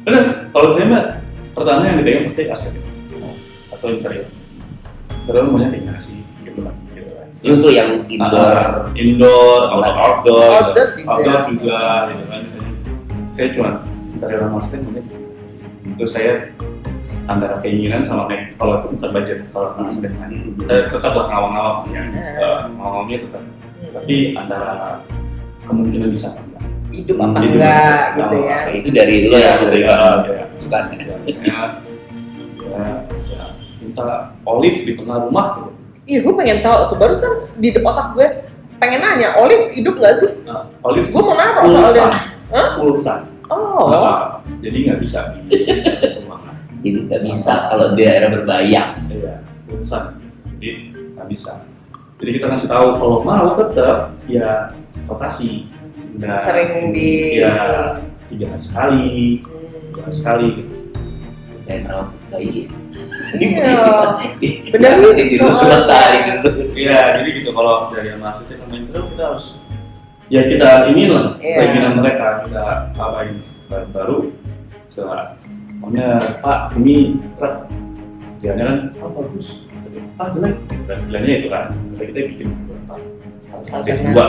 Benar, kalau saya mah pertama yang dipegang pasti aset atau interior. Terus maunya kayak sih, gitu lah. Terus tuh yang indoor, indoor, outdoor, Outdoor gitu. juga. Outdoor juga, gitu kan. Misalnya, saya cuma interior sama master maunya gitu. Terus saya antara keinginan sama kayak kalau itu bukan budget, kalau karena sedang kita tetaplah ngawang-ngawang ya, ngawangnya tetap. Tapi antara kemungkinan bisa apa enggak? Hidup apa Hidup enggak apa gitu ya. Nah, itu dari lo Iya, ya, dari ya. kesukaannya. Ya, minta olive di tengah rumah gitu. Iya, gue pengen tahu tuh barusan di otak gue pengen nanya, Olive hidup nggak sih? Olive Gue mau naruh full soalnya. sun. Hah? Full sun. Oh, Jadi nggak bisa di rumah. Jadi nggak bisa kalau di daerah berbayang. Iya, full sun. Jadi nggak bisa. Jadi kita kasih tahu kalau mau tetap ya rotasi. Nggak, sering di ya 3 hari sekali, 2 hari sekali gitu. Kayak merawat bayi. Iya. Bener nih, Di soal- matahari dulu. Iya, jadi gitu kalau dari yang maksudnya teman itu kita harus ya kita inilah Iya. keinginan mereka kita apain baru setelah pokoknya Pak ini truk jalannya kan bagus jelek bilangnya itu kan tapi kita bikin beberapa alternatif dua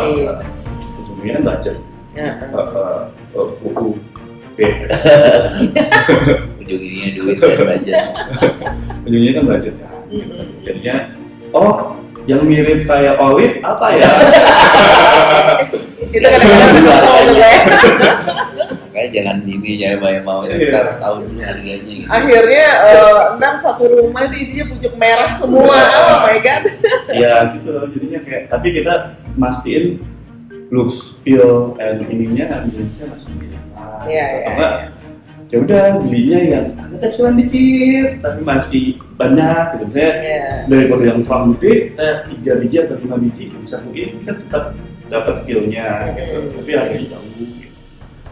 ujungnya kan budget Ya. buku B Ujung-ujungnya duit dan budget. ujungnya kan budget kan jadinya oh yang mirip kayak Olive apa ya Itu kadang-kadang kesel tuh ya. Makanya jangan ini, jangan banyak mau, kita Iya. harus tahu dulu harganya gitu. Akhirnya ntar satu rumah itu isinya pucuk merah semua. Oh my god. ya gitu loh jadinya kayak tapi kita mastiin looks feel and ininya Indonesia masih mirip Iya, iya, Atau enggak, ya udah belinya yang agak kecilan dikit tapi masih banyak gitu misalnya Iya. daripada yang terlalu gede kita 3 biji atau 5 biji disatuin kita tetap dapat feel-nya gitu tapi harganya jauh gitu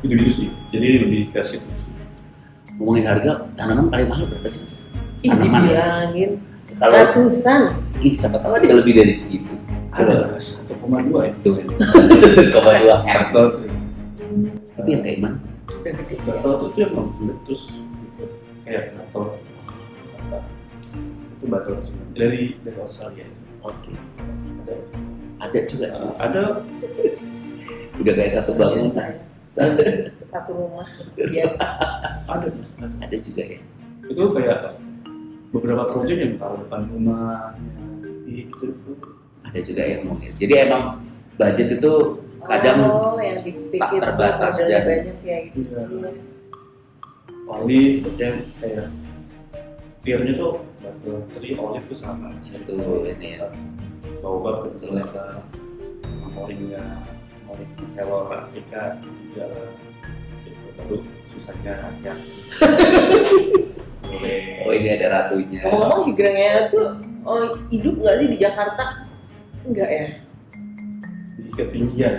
gitu sih jadi lebih ke situ sih. Ngomongin harga, tanaman paling mahal berapa sih Mas? Ih, Tanaman ya? dibilangin Kalau ratusan. siapa tahu ada lebih dari segitu. Ada 1,2 itu Itu 1,2 M. Gatel tuh Itu yang kayak mana? Udah gede. gatel tuh yang bulat terus gitu. Kayak gatel itu batel dari Australia itu Oke. ada Ada juga. ada Udah kayak satu bangunan. Satu rumah biasa. ada Mas. Ada juga ya. Itu kayak beberapa proyek yang taruh depan rumah itu tuh Ada juga yang mau. Jadi emang budget itu kadang yang dipikir tak terbatas tuh dan- banyak ya gitu. Iya. olive yang kayak tiernya tuh batu teri olive tuh sama satu ini ya. baobab Betul ya. moringa kelor Afrika juga gitu. Baru sisanya yang boleh Oh ini ada ratunya. Ngomong-ngomong higrangnya tuh hidup nggak sih di Jakarta? Enggak ya. di ketinggian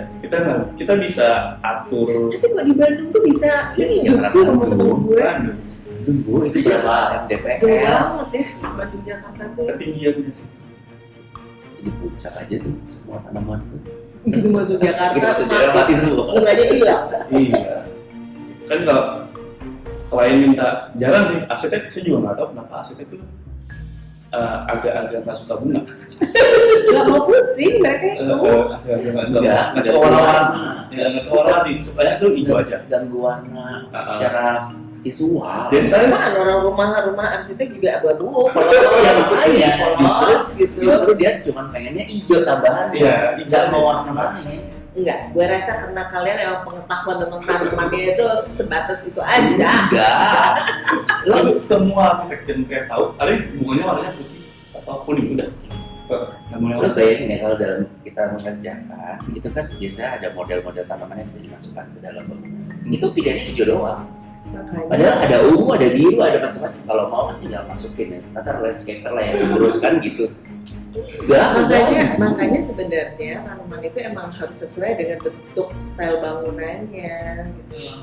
kita bisa atur Tapi kok di Bandung tuh bisa ini Ya, hidup sih karena temen-temen Bandung. gue. Tunggu itu berapa Jauh MDPL? banget ya Bandung Jakarta tuh. ketinggiannya sih Di puncak aja tuh semua tanaman tuh. Gitu masuk Jakarta. Kita masuk daerah mati semua. Bunganya hilang. iya kan kalau klien minta jarang sih arsitek saya juga nggak tahu kenapa arsitek itu agak-agak nggak suka bunga Gak mau pusing mereka itu. agak-agak nggak suka Enggak, nggak suka warna-warna ya nggak suka warna sukanya tuh hijau aja Ganggu warna secara visual. dan saya Kan orang rumah arsitek juga abu-abu. Ya, makanya. Polos gitu. Justru dia cuma pengennya hijau tambahan. Iya, Nggak mau warna lain. Enggak, gue rasa karena kalian emang pengetahuan tentang tanamannya itu sebatas itu aja. Enggak. lalu semua arsitek yang saya tahu paling bunganya warnanya putih atau kuning udah namanya Lo bayangin ya kalau dalam kita mengerjakan itu kan biasanya ada model-model tanaman yang bisa dimasukkan ke dalam bangunan. Itu pilihannya hijau doang. Makanya Padahal ada ungu, ada biru, ada macam-macam. Kalau mau kan tinggal masukin ya. Nanti landscaper lah yang diuruskan gitu. makanya sebenarnya tanaman itu emang harus sesuai dengan bentuk style bangunannya gitu loh.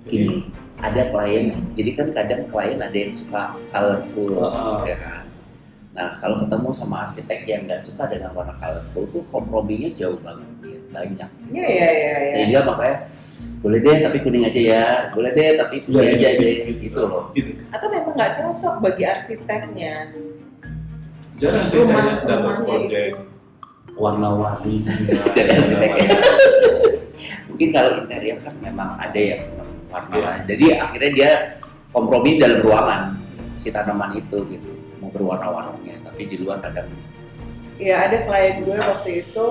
Gini, ada klien, jadi kan kadang klien ada yang suka colorful, ya kan. Nah, kalau ketemu sama arsitek yang nggak suka dengan warna colorful tuh komprominya jauh banget, ya, banyak. Iya. Sehingga makanya boleh deh tapi kuning aja ya, boleh deh tapi putih aja deh, gitu loh. Atau memang nggak cocok bagi arsiteknya. Jarang sih saya dapat Rumahnya proyek itu. warna-warni Dari arsiteknya. Mungkin kalau interior kan memang ada yang senang warna, jadi akhirnya dia kompromi dalam ruangan si tanaman itu gitu, mau berwarna-warnanya, tapi di luar kadang Ya ada klien gue waktu itu,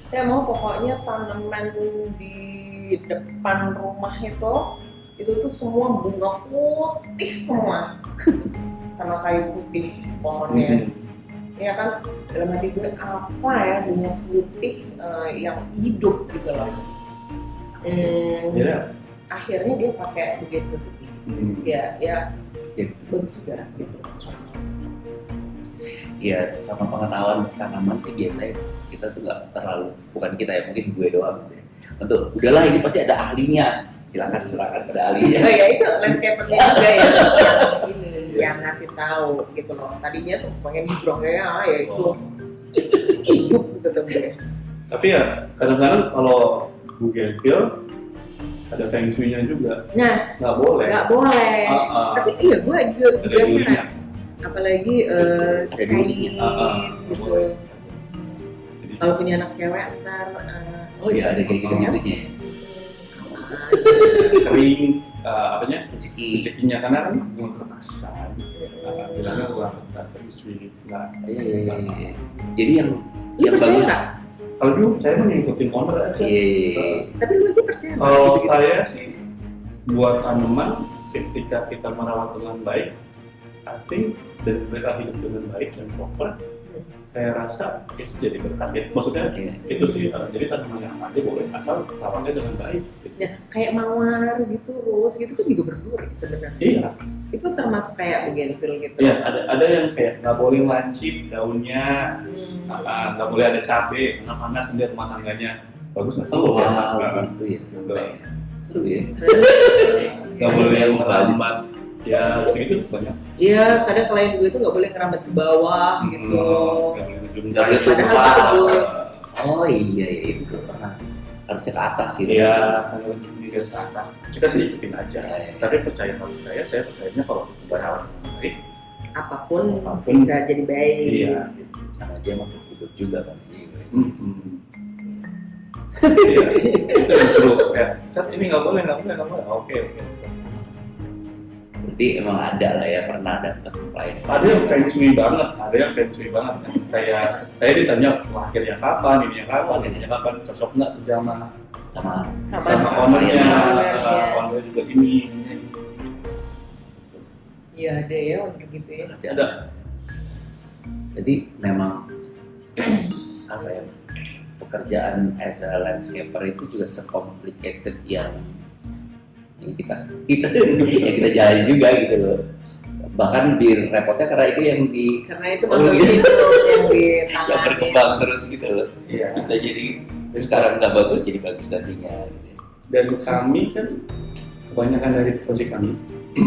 saya mau pokoknya tanaman di depan rumah itu tuh semua bunga putih semua, sama kayu putih pohonnya. Ya kan dalam hati gue apa ya bunga putih yang hidup gitu loh. Akhirnya dia pakai begitu putih. Ya bagus juga gitu. ya sama pengetahuan tanaman sih biasanya kita tuh nggak terlalu, bukan kita ya, mungkin gue doang gitu ya. Untuk udahlah ini pasti ada ahlinya, silakan pada ahlinya. Oh ya itu landscaper-nya juga ya ini yang ngasih tahu gitu loh. Tadinya tuh pengen hibrongnya ya itu hidup gitu gue. Tapi ya kadang-kadang kalau bougainville ada feng shui-nya juga. Nah, Nggak boleh. Tapi iya gue juga Ada durinya. heran. Apalagi Ada durinya. Chinese gitu. Jadi Kalau punya anak cewek ntar Oh ya ada kayak gitu-gitunya. kering apanya Rezeki. rezekinya karena kan bunga kertasan. Bilangnya bunga kertas industri nggak. Iya. Jadi yang lu percaya bagus. nggak? Kalau dulu saya mah ngikutin owner aja. Iya. Tapi lu aja percaya nggak? Kalau Gitu-gitu. saya sih buat tanaman ketika kita merawat dengan baik, I think dan mereka hidup dengan baik dan proper, saya rasa itu jadi berkah ya. Maksudnya Iya. itu sih. Jadi tanaman yang aja boleh asal rawatnya dengan baik. Gitu. Ya, kayak mawar gitu, rose gitu kan juga berduri sebenarnya. Iya. Itu termasuk kayak bougainville gitu. Iya. Ada yang kayak nggak boleh lancip daunnya, nggak boleh ada cabai karena panas nanti rumah tangganya. Bagus nggak sih? Oh Ya, wow, nggak- gitu ya. Sampai. Seru ya. nggak boleh Yang merambat. Ya gitu banyak. Iya, kadang klien gue itu nggak boleh ngerambat ke bawah gitu. Nggak boleh ujung Nggak boleh jari. Padahal tumpah. bagus. Oh iya itu belum pernah sih. Harusnya ke atas sih. Iya, kalau untuk ke atas kita sih ikutin aja. Iya. Tapi percaya kalau percaya, saya percayanya kalau itu berawat dengan baik. Apapun Apapun. bisa jadi baik. Iya. Gitu. Karena dia mau hidup juga kan. Iya, itu yang seru. Saat ini nggak boleh. Oke. Berarti emang ada lah ya, pernah dapet klien. Ada yang feng shui banget. Saya ditanya lahirnya kapan, ininya kapan, cocok nggak sama Sama ownernya, ownernya. owner juga ini. Iya ada ya untuk gitu ya. Ada. Jadi memang apa ya, pekerjaan as a landscaper itu juga se-complicated yang ini kita yang kita jalani juga gitu loh. Bahkan di repotnya karena itu yang di Karena itu Oh, makhluk iya. hidup yang yang ditangani. berkembang terus gitu loh. Iya. Bisa jadi sekarang nggak bagus jadi bagus nantinya. Gitu. Dan kami kan kebanyakan dari proyek kami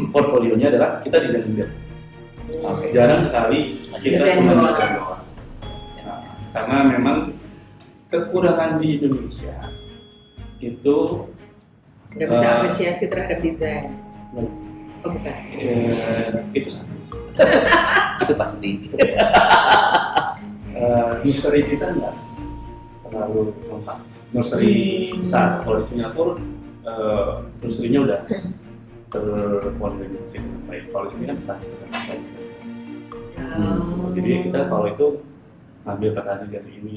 portfolionya adalah kita desain build. Oke. Jarang sekali kita Desain cuma doang. desain doang. Nah, karena memang kekurangan di Indonesia itu Nggak bisa apresiasi terhadap desain. Oh bukan. itu satu. Itu pasti. Nursery kita nggak terlalu lengkap. Nursery besar. Kalau di Singapura nursery-nya udah terkoordinasi dengan baik. Kalau di sini kan kita jadi kita kalau itu ngambil petani dari ini,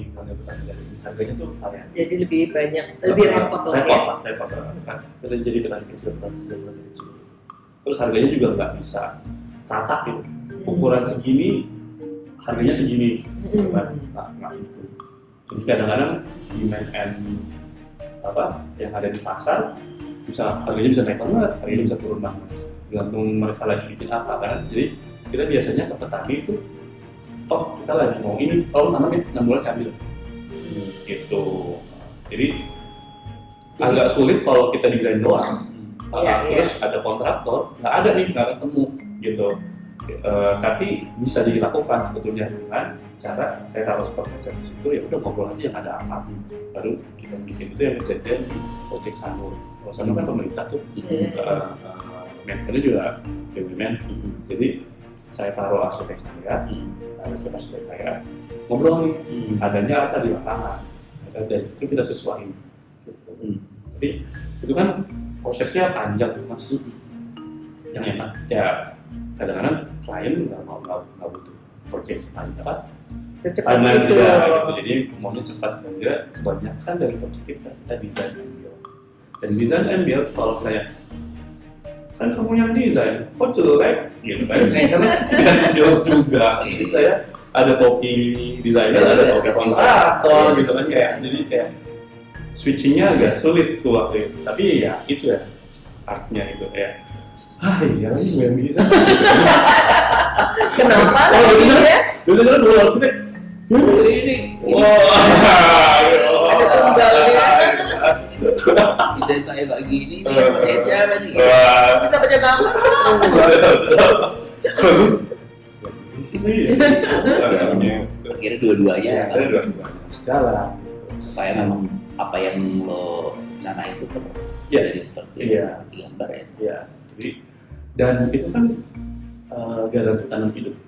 harganya tuh varian. Jadi lebih banyak, lebih repot lah ya. Repot kan. Kita jadi petani kecil. Terus harganya juga nggak bisa rata gitu. Ukuran segini, harganya segini. Nggak gitu. Jadi kadang-kadang demand and yang ada di pasar harganya bisa naik banget, harganya bisa turun banget. Tergantung mereka lagi bikin apa kan. Jadi kita biasanya ke petani itu, kita lagi mau ini, kalau nanam 6 bulan ambil. Gitu. Jadi agak sulit kalau kita desain doang. Terus ada kontraktor, nggak ada nih, nggak ketemu gitu. Tapi bisa dilakukan sebetulnya dengan cara saya taruh supervisor di situ, ya udah ngobrol aja yang ada apa, baru kita bikin itu yang kejadian di Proyek Sanur. Kalau Sanur kan pemerintah tuh, mentornya juga BUMN, jadi saya taruh arsitek saya, ada arsitek saya, ngobrol nih, adanya apa di lapangan, dan itu kita sesuaikan. Gitu. Jadi itu kan prosesnya panjang, masih yang enak ya. Kadang-kadang klien nggak butuh purchase apa Secepat timeline itu. gitu. Jadi maunya cepat, karena kebanyakan dari project kita desain and build. Dan desain and build kalau klien kan kamu yang desain, kok jelek gitu kan? Karena tidak build juga. Jadi saya ada topi desainer, ada topi kontraktor gitu kan, kayak jadi kayak switchingnya agak sulit tuh waktu itu. Tapi ya itu ya artnya itu kayak iya ini gue yang bisa. Kenapa? Oh, Ya? biasanya dulu harusnya ini wah, Ada tunggalnya. desain saya kayak gini nih, pakai cara nih. Bisa baca gambar? Akhirnya dua-duanya ada dua sejalan. supaya memang apa yang lo rencana itu tuh Iya. jadi seperti Iya. gambar ya. Ya, jadi dan itu kan garansi tanam hidup.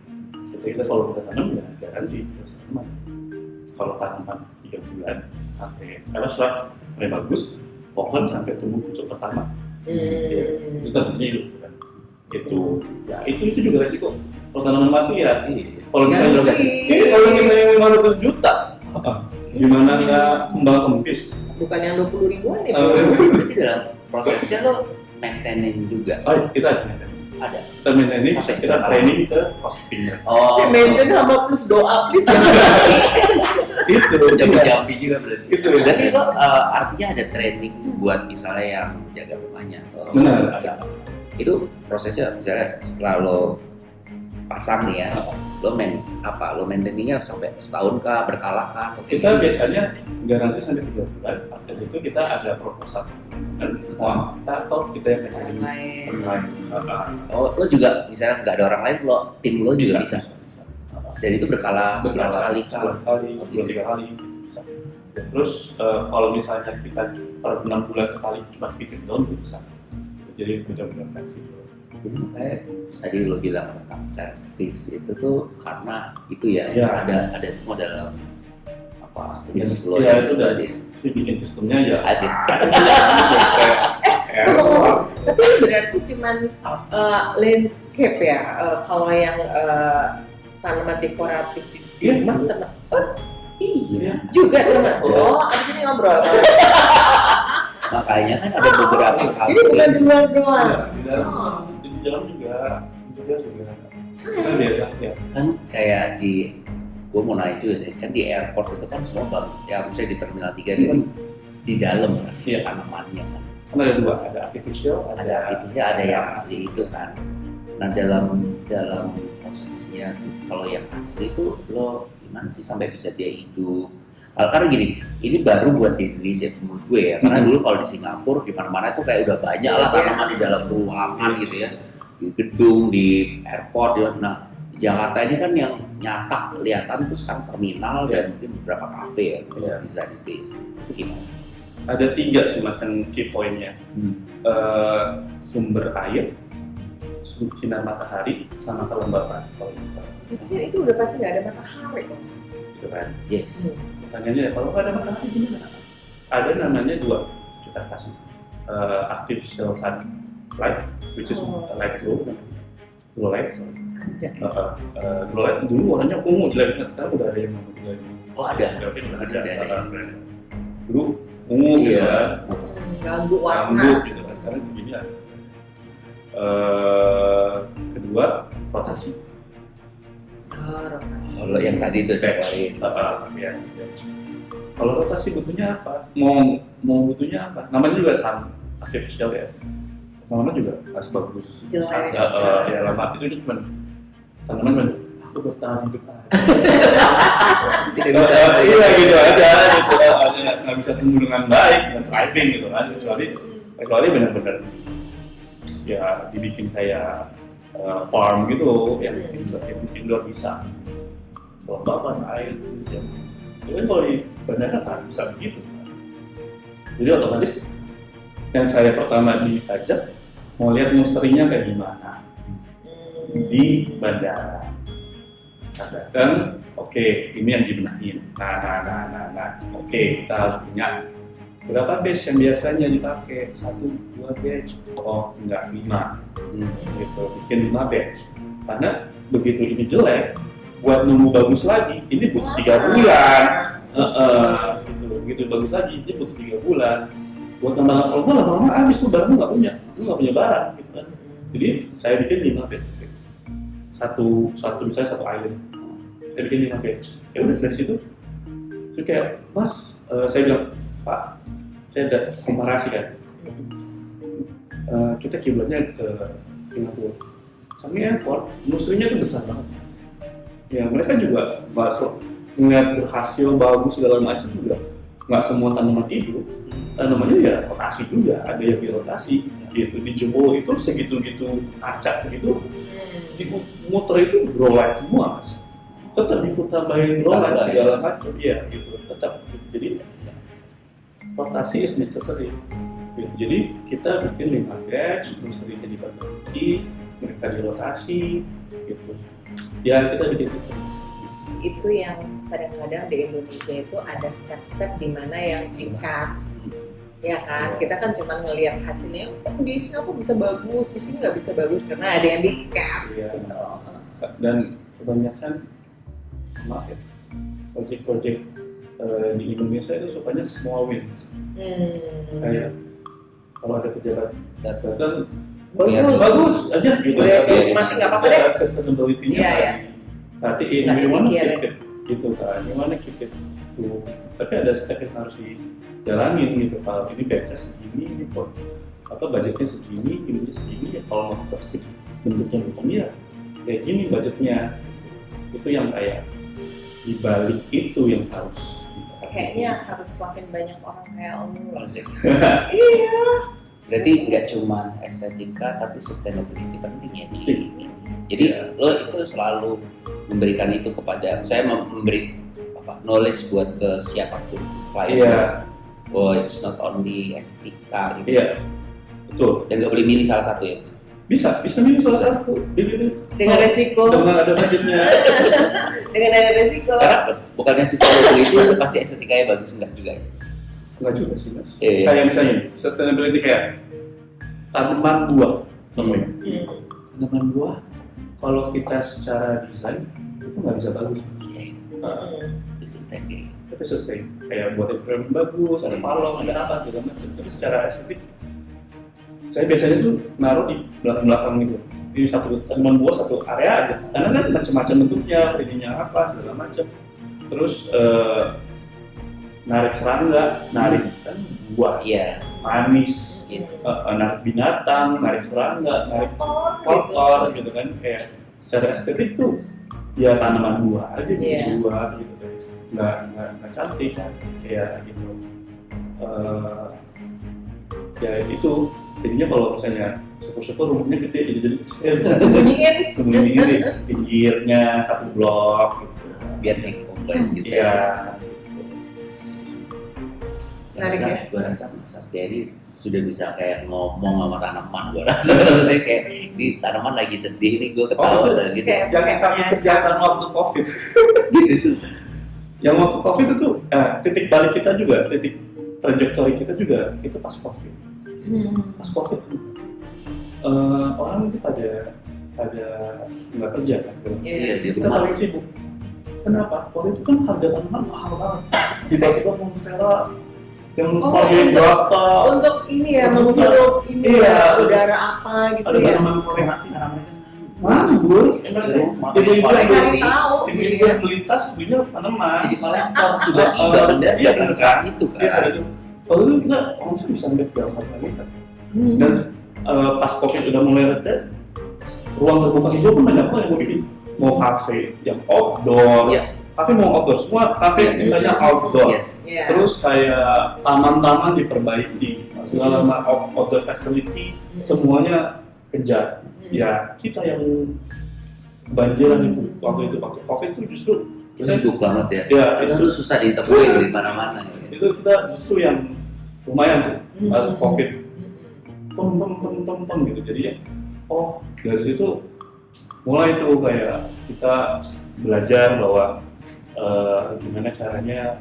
Kita kalau kita tanam ya garansi terus tanaman. Kalau tanaman 3 bulan sampai setelah mulai bagus, pohon sampai tumbuh pucuk pertama. Ya, itu tanamannya hidup kan. Itu juga resiko. Kalau tanaman mati ya, kalau misalnya kalau misalnya 500 juta, gimana nggak kembang kempis? Bukan yang 20 ribuan ya? Berarti dalam prosesnya lo maintaining juga Oh, kita ada maintenance. ada. Kita maintenance, Sampai kita berapa training ke housekeepingnya. Oh, Maintain sama plus doa please. Itu jambi-jambi juga berarti. Itu. Berarti lo artinya ada training buat misalnya yang jaga rumahnya atau Benar, ada. Itu prosesnya misalnya setelah lo pasang nih ya, lo maintainingnya sampai setahun kah, berkala kah atau Kita gitu? biasanya garansi sampai 3 bulan. Pada situ kita ada proposal maintenance semua kita atau kita yang jadi online. Oh, lo juga misalnya nggak ada orang lain, tim lo juga bisa. Dan itu berkala sebulan sekali kah? sebulan sekali, sebulan 3 kali bisa. Dan terus kalau misalnya kita per 6 bulan sekali cuma visit down itu bisa. Jadi benar-benar fleksibel. Jadi makanya tadi lo bilang tentang service itu tuh karena itu ya, Ya. ada semua dalam apa list lo Ya, yang itu tadi. si bikin sistemnya ya. Asik. Tapi berarti cuman landscape ya, kalau yang tanaman dekoratif di rumah teman. Iya. Juga teman. Oh, abis ini ngobrol. Makanya kan ada beberapa hal. Jadi bukan di luar doang. Di dalam juga kita lihat ya. Kan kayak gue mau nanya juga sih, kan di airport itu kan semua bang, ya misalnya di Terminal 3 itu kan di dalam kan, Iya. tanamannya kan. Kan ada dua, ada artificial, Ada artificial, ada yang asli itu kan. Nah dalam prosesnya tuh, kalau yang asli itu lo gimana sih sampai bisa dia hidup? Karena gini, ini baru buat di Indonesia menurut gue ya, karena dulu kalau di Singapura di mana-mana tuh kayak udah banyak lah tanaman di dalam ruangan gitu ya, di gedung, di airport, di mana. Di Jakarta ini kan yang nyata kelihatan tuh sekarang terminal dan mungkin beberapa kafe ya, Iya. desain itu ya. Itu gimana? Ada 3 sih mas yang key point-nya. Sumber air, sinar matahari, sama kelembapan. Kalau Itu udah pasti nggak ada matahari. gitu kan. Yes. Pertanyaannya, kalau nggak ada matahari gimana? Ada namanya 2 kita kasih artificial sunlight, which is light glow light. Sorry. Glow light dulu warnanya ungu jelek banget, sekarang udah ada yang namanya glow light. Oh ada. Ada. Dulu ungu gitu Iya. kan. Ganggu warna. Rambut gitu kan, karena segini ada. Kedua, rotasi. Rotasi. Kalau yang tadi itu dari Ya. Kalau rotasi butuhnya apa? Mau butuhnya apa? Namanya juga sun artificial ya. Namanya juga pas bagus. Jelek. Ya lama itu cuma tanaman kan. Aku bertahan hidup aja. tidak bisa. Iya gitu aja. Gitu. Nggak bisa tumbuh dengan baik, dan thriving gitu kan. Kecuali benar-benar ya dibikin kayak farm gitu yang indoor bisa kelembapan air gitu ya. Tapi kan kalau di bandara kan bisa begitu. Jadi otomatis yang saya pertama diajak mau lihat nursery-nya kayak gimana di bandara. Katakan, oke, ini yang dibenahin. Nah, oke, kita harus punya berapa batch yang biasanya dipakai? 1-2 batch. Oh, enggak 5. Gitu, bikin 5 batch. Karena begitu ini jelek, buat nunggu bagus lagi, ini butuh 3 bulan. Gitu, begitu bagus lagi, ini butuh 3 bulan. Buat tambah lama-lama habis tuh barang nggak punya barang gitu kan. Jadi saya bikin 5 batch. Misalnya satu island. Saya bikin 5 batch. Ya udah dari situ. Terus kayak, Mas, saya bilang, Pak, saya ada komparasi kan. Kita kiblatnya ke Singapura. Kami airport, nursery-nya tuh besar banget. Ya mereka juga masuk ngeliat berhasil bagus segala macam juga. Nggak semua tanaman hidup. Tanamannya ya rotasi juga, ada yang dirotasi gitu, dijemur itu segitu-gitu kaca segitu muter itu grow light semua Mas, tetap ditambahin grow light segala macam ya gitu, tetap gitu. Jadi rotasi is necessary gitu. Jadi kita bikin 5 batch, nursery-nya dibagi, mereka dirotasi gitu ya, kita bikin sistem. Itu yang kadang-kadang di Indonesia itu ada step-step di mana yang di-cut. Ya kan, kita kan cuma ngelihat hasilnya, di Singapura bisa bagus, di sini nggak bisa bagus karena ada yang di-cut. Ya, dan kebanyakan maaf ya, project-project di Indonesia itu sukanya small wins. Kayak kalau ada pejabat datang bagus aja gitu, mati nggak apa-apa deh. Sustainability-nya perhatiin, gimana keep it gitu kan, gimana keep it tuh. Tapi ada step yang harus dijalanin gitu. Kalau ini batch segini, ini budgetnya segini, ininya segini, ya kalau mau tetap segi bentuknya begini ya kayak gini budgetnya. Itu yang kayak dibalik itu yang harus kayaknya harus semakin banyak orang kayak Om. Iya. Berarti nggak cuma estetika tapi sustainability penting ya di ini. Jadi lo itu selalu memberikan itu kepada, saya memberi knowledge buat ke siapapun klien. Iya. Oh, it's not only estetika gitu. Iya, betul. Dan nggak boleh milih salah satu ya. Bisa milih salah satu. Dengan resiko. Dengan ada budgetnya. Dengan ada resiko. Karena bukannya sustainability itu pasti estetikanya bagus, enggak juga ya? Enggak juga sih Mas. Iya. Kayak misalnya sustainability kayak tanaman buah. Contohnya. Tanaman buah kalau kita secara desain itu nggak bisa bagus. Tapi sustain. Kayak buat environment bagus, ada palong, ada apa segala macam. Tapi secara estetik, saya biasanya tuh naruh di belakang-belakang gitu. Di satu tanaman buah satu area aja. Karena kan macam-macam bentuknya, ininya apa segala macam. Terus narik serangga, narik kan buah, manis, narik binatang, narik serangga, narik kotor gitu kan. Kayak secara estetik tuh ya tanaman buah aja gitu, buah gitu kan. Nggak cantik kayak gitu. Ya itu jadinya kalau misalnya syukur-syukur rumahnya gede jadi bisa sembunyiin di pinggirnya satu blok gitu biar nih komplain gitu ya. Menarik ya. Gue rasa Mas Satya ini sudah bisa kayak ngomong sama tanaman. Gue rasa maksudnya kayak di tanaman lagi sedih nih gue ketawa dan gitu. Jangan sampai kejahatan waktu COVID. Gitu sih. Yang waktu COVID itu titik balik kita juga, titik trajektori kita juga itu pas COVID. Pas COVID tuh orang itu pada nggak kerja kan? Iya, kita paling sibuk. Kenapa? Waktu itu kan harga tanaman mahal banget. Tiba-tiba monstera yang pakai data untuk ini ya menghirup ini udara apa gitu ada ya. tanaman koleksi. Nganggur, ibu-ibu yang beli tas belinya tanaman. Jadi kolektor tiba-tiba benda yang saat itu kan. Waktu itu kita langsung bisa lihat berapa kali kan. Dan pas COVID udah mulai reda, ruang terbuka hijau pun banyak yang mau bikin. Mau kafe yang outdoor, kafe mau outdoor, semua kafe misalnya outdoor. Terus kayak taman-taman diperbaiki, segala macam outdoor facility, semuanya kejar. Ya kita yang kebanjiran itu waktu COVID itu justru Itu sibuk banget ya. ya Itu susah ditemuin di mana-mana. itu kita justru yang lumayan tuh pas COVID pem gitu. Jadi ya, oh dari situ mulai tuh kayak kita belajar bahwa gimana caranya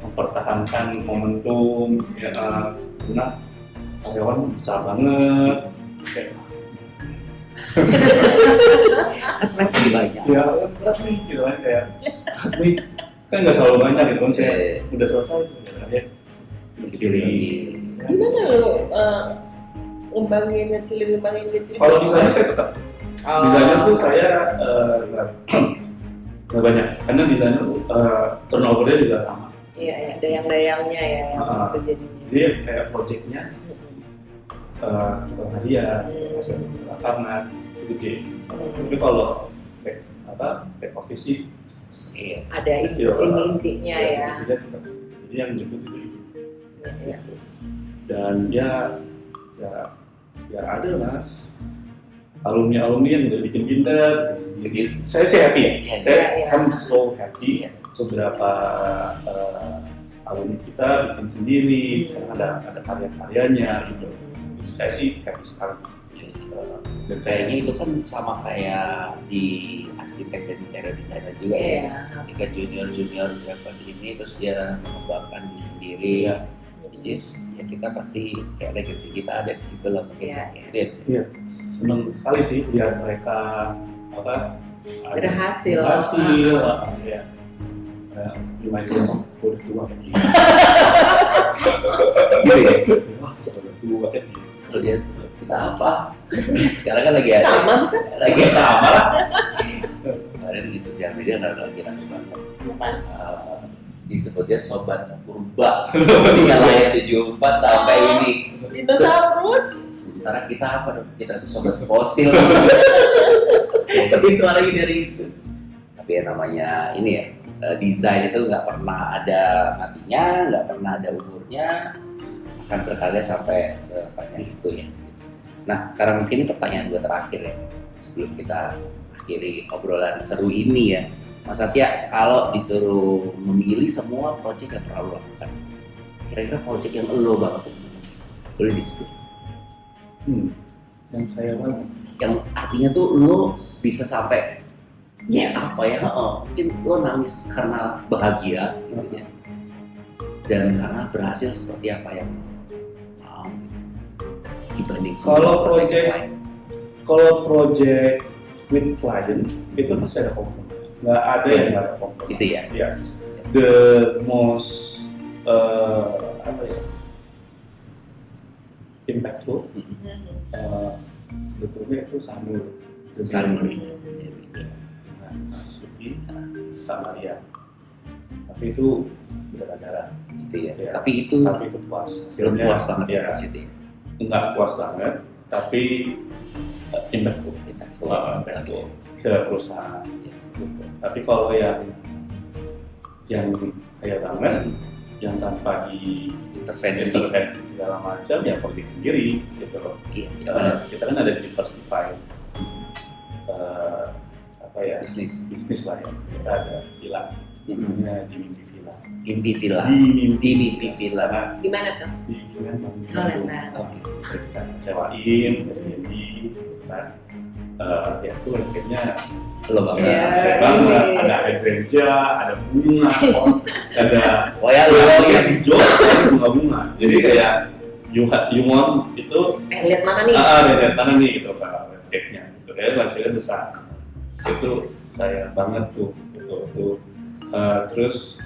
mempertahankan momentum ya, karena karyawan besar banget kayak Kan lebih banyak. ya berat nih gitu kan kayak nih kan nggak selalu banyak gitu kan saya Iya. udah selesai ya Gimana lo ngembangin ngecilin? kalau di sana saya tetap di sana tuh saya nggak banyak karena di sana turnovernya juga lama. Iya, dayang-dayangnya ya yang kerja di Jadi kayak projectnya hadiah, karena itu gede. Tapi kalau back office sih ada intinya ya. Jadi yang nyebut itu. Iya. Dan ya ada mas alumni yang udah bikin pinter. Jadi saya sih happy ya. Iya, Saya iya. I'm so happy. Beberapa alumni kita bikin sendiri. Sekarang ada karya-karyanya gitu. Saya sih happy sekali. Dan Kayaknya itu kan sama kayak di arsitek dan interior designer juga ya. Iya. Ketika junior dapat ini terus dia mengembangkan diri sendiri. Iya. Which is ya kita pasti kayak legacy kita ada di situ lah mungkin. Iya, Iya, seneng sekali sih lihat mereka Berhasil. Ya. Lumayan dia udah tua kan gitu. Gitu ya. Wah, udah tua kan gitu. Kalau dia kita apa? Sekarang kan lagi ada. Sama kan? Lagi sama lah. Kemarin di sosial media lagi rame banget. Disebutnya sobat purba ketika layar 74 sampai ini. Dinosaurus. Sementara kita apa dong? Kita tuh sobat fosil. Lebih tua lagi dari itu. Tapi ya namanya ini ya, desain itu nggak pernah ada matinya, nggak pernah ada umurnya, akan berkarya sampai sepanjang itu ya. Nah sekarang mungkin pertanyaan gue terakhir ya, sebelum kita akhiri obrolan seru ini ya. Mas Satya, kalau disuruh memilih semua proyek yang pernah lo lakukan, kira-kira proyek yang lo banget boleh disebut? Yang saya banget. Yang artinya tuh lo bisa sampai Yes. apa ya? Mungkin lo nangis karena bahagia gitu ya, dan karena berhasil seperti apa yang mau dibanding Kalau semua proyek proyek- yang lain. Kalau project with client itu pasti ada kompromis. Nggak ada yang nggak ada kompromis. Gitu ya? Ya. The most impactful sebetulnya itu Sanur. Sekarang ini Dengan Mas Yuki, Kak Maria. Tapi itu berdarah-darah. gitu ya. Ya. Tapi itu Tapi itu puas. belum puas banget ya ya. pas itu ya. Nggak puas banget, tapi impactful. Impactful. Impactful ke perusahaan. Yes. Gitu. Tapi kalau yang saya banget, yang tanpa intervensi segala macam, ya politik sendiri gitu loh. Iya, ya benar. Kita kan ada diversify bisnis lah ya. Kita ada villa, namanya di Mimpi Villa. Mimpi Villa. Di Mimpi Villa. Karena Di mana tuh? di Lembang. Lembang. Oke. Kita sewain, jadi kan ya itu landscape-nya Lo banget. Iya. saya banget, ada hydrangea, ada bunga, ada Oh ya, lo yang ya. hijau, ada bunga-bunga. Jadi kayak you want itu Lihat mana nih? dari mana nih gitu kan landscape-nya. Gitu kayak landscape-nya besar. Itu saya banget tuh gitu. Terus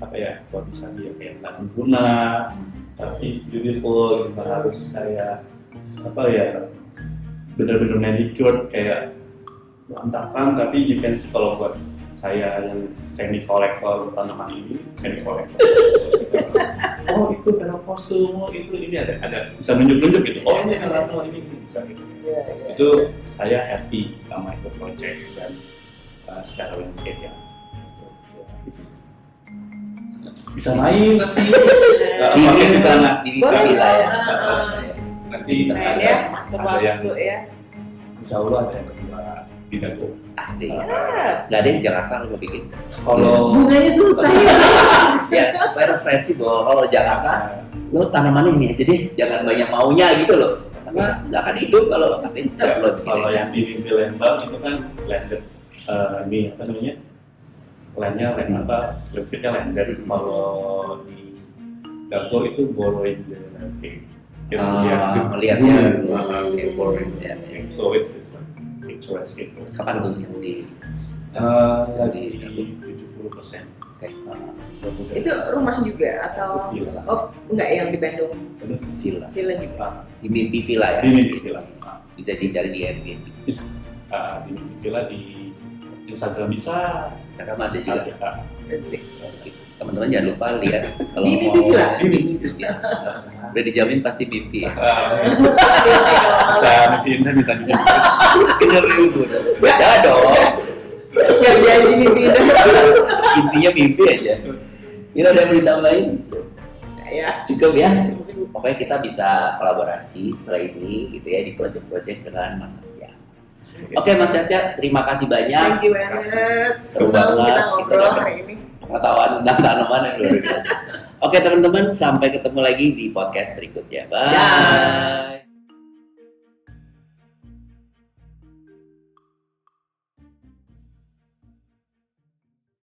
apa ya, kalau bisa dia kayak taman guna, tapi beautiful, juga harus kayak apa ya, bener-bener manicured kayak berantakan, tapi you can see kalau buat saya yang semi kolektor tanaman ini, semi kolektor. Oh itu verapose, oh itu ini ada bisa nunjuk-nunjuk gitu. Oh ini verapose ini bisa gitu. Itu saya happy sama itu project dan secara landscape ya. Itu sih. Bisa main tapi Di pakai di sana. Mimpi Villa ya. nanti Nah, ada ya, atur ada yang waktu ya. insya Allah ada yang kedua di Dago. Asik. Ya. Nggak ada yang Jakarta lo mau bikin. Kalau Bunganya susah ya. Ya supaya referensi bahwa kalau Jakarta lo tanamannya ini aja deh, jangan banyak maunya gitu loh. Karena nggak akan hidup kalau tapi tetap lo bikin kalau yang yang cantik. di Lembang itu kan landed, ini apa namanya, landnya land apa, landscape-nya landed. Kalau di Dago itu borrowing the landscape. Yes, Ngelihatnya kayak borrowing the Ya, landscape. So it's like picturesque. kapan tuh yang di Lagi 70%. Oke. Itu rumah juga atau Itu villa. oh enggak yang di Bandung villa? villa juga. Di mimpi villa ya? Di mimpi villa. Bisa dicari di Airbnb. Di mimpi villa di Instagram bisa. Instagram ada juga. Ada. Asik. Teman-teman jangan lupa lihat kalau Di mimpi mau villa? di mimpi villa. Udah dijamin pasti mimpi ya. Bisa nanti Indah minta juga. Kita ribu. Beda dong. Yang janji mimpi indah. Intinya mimpi aja. Ini ada yang mau ditambahin? Ya. Cukup ya. Pokoknya kita bisa kolaborasi setelah ini gitu ya di project-project dengan Mas Satya. Oke Mas Satya, terima kasih banyak. Thank you banget. Seru Senang banget. kita ngobrol Kita hari ini. Pengetahuan tentang tanaman yang luar biasa. Oke teman-teman, sampai ketemu lagi di podcast berikutnya. Bye. Dah.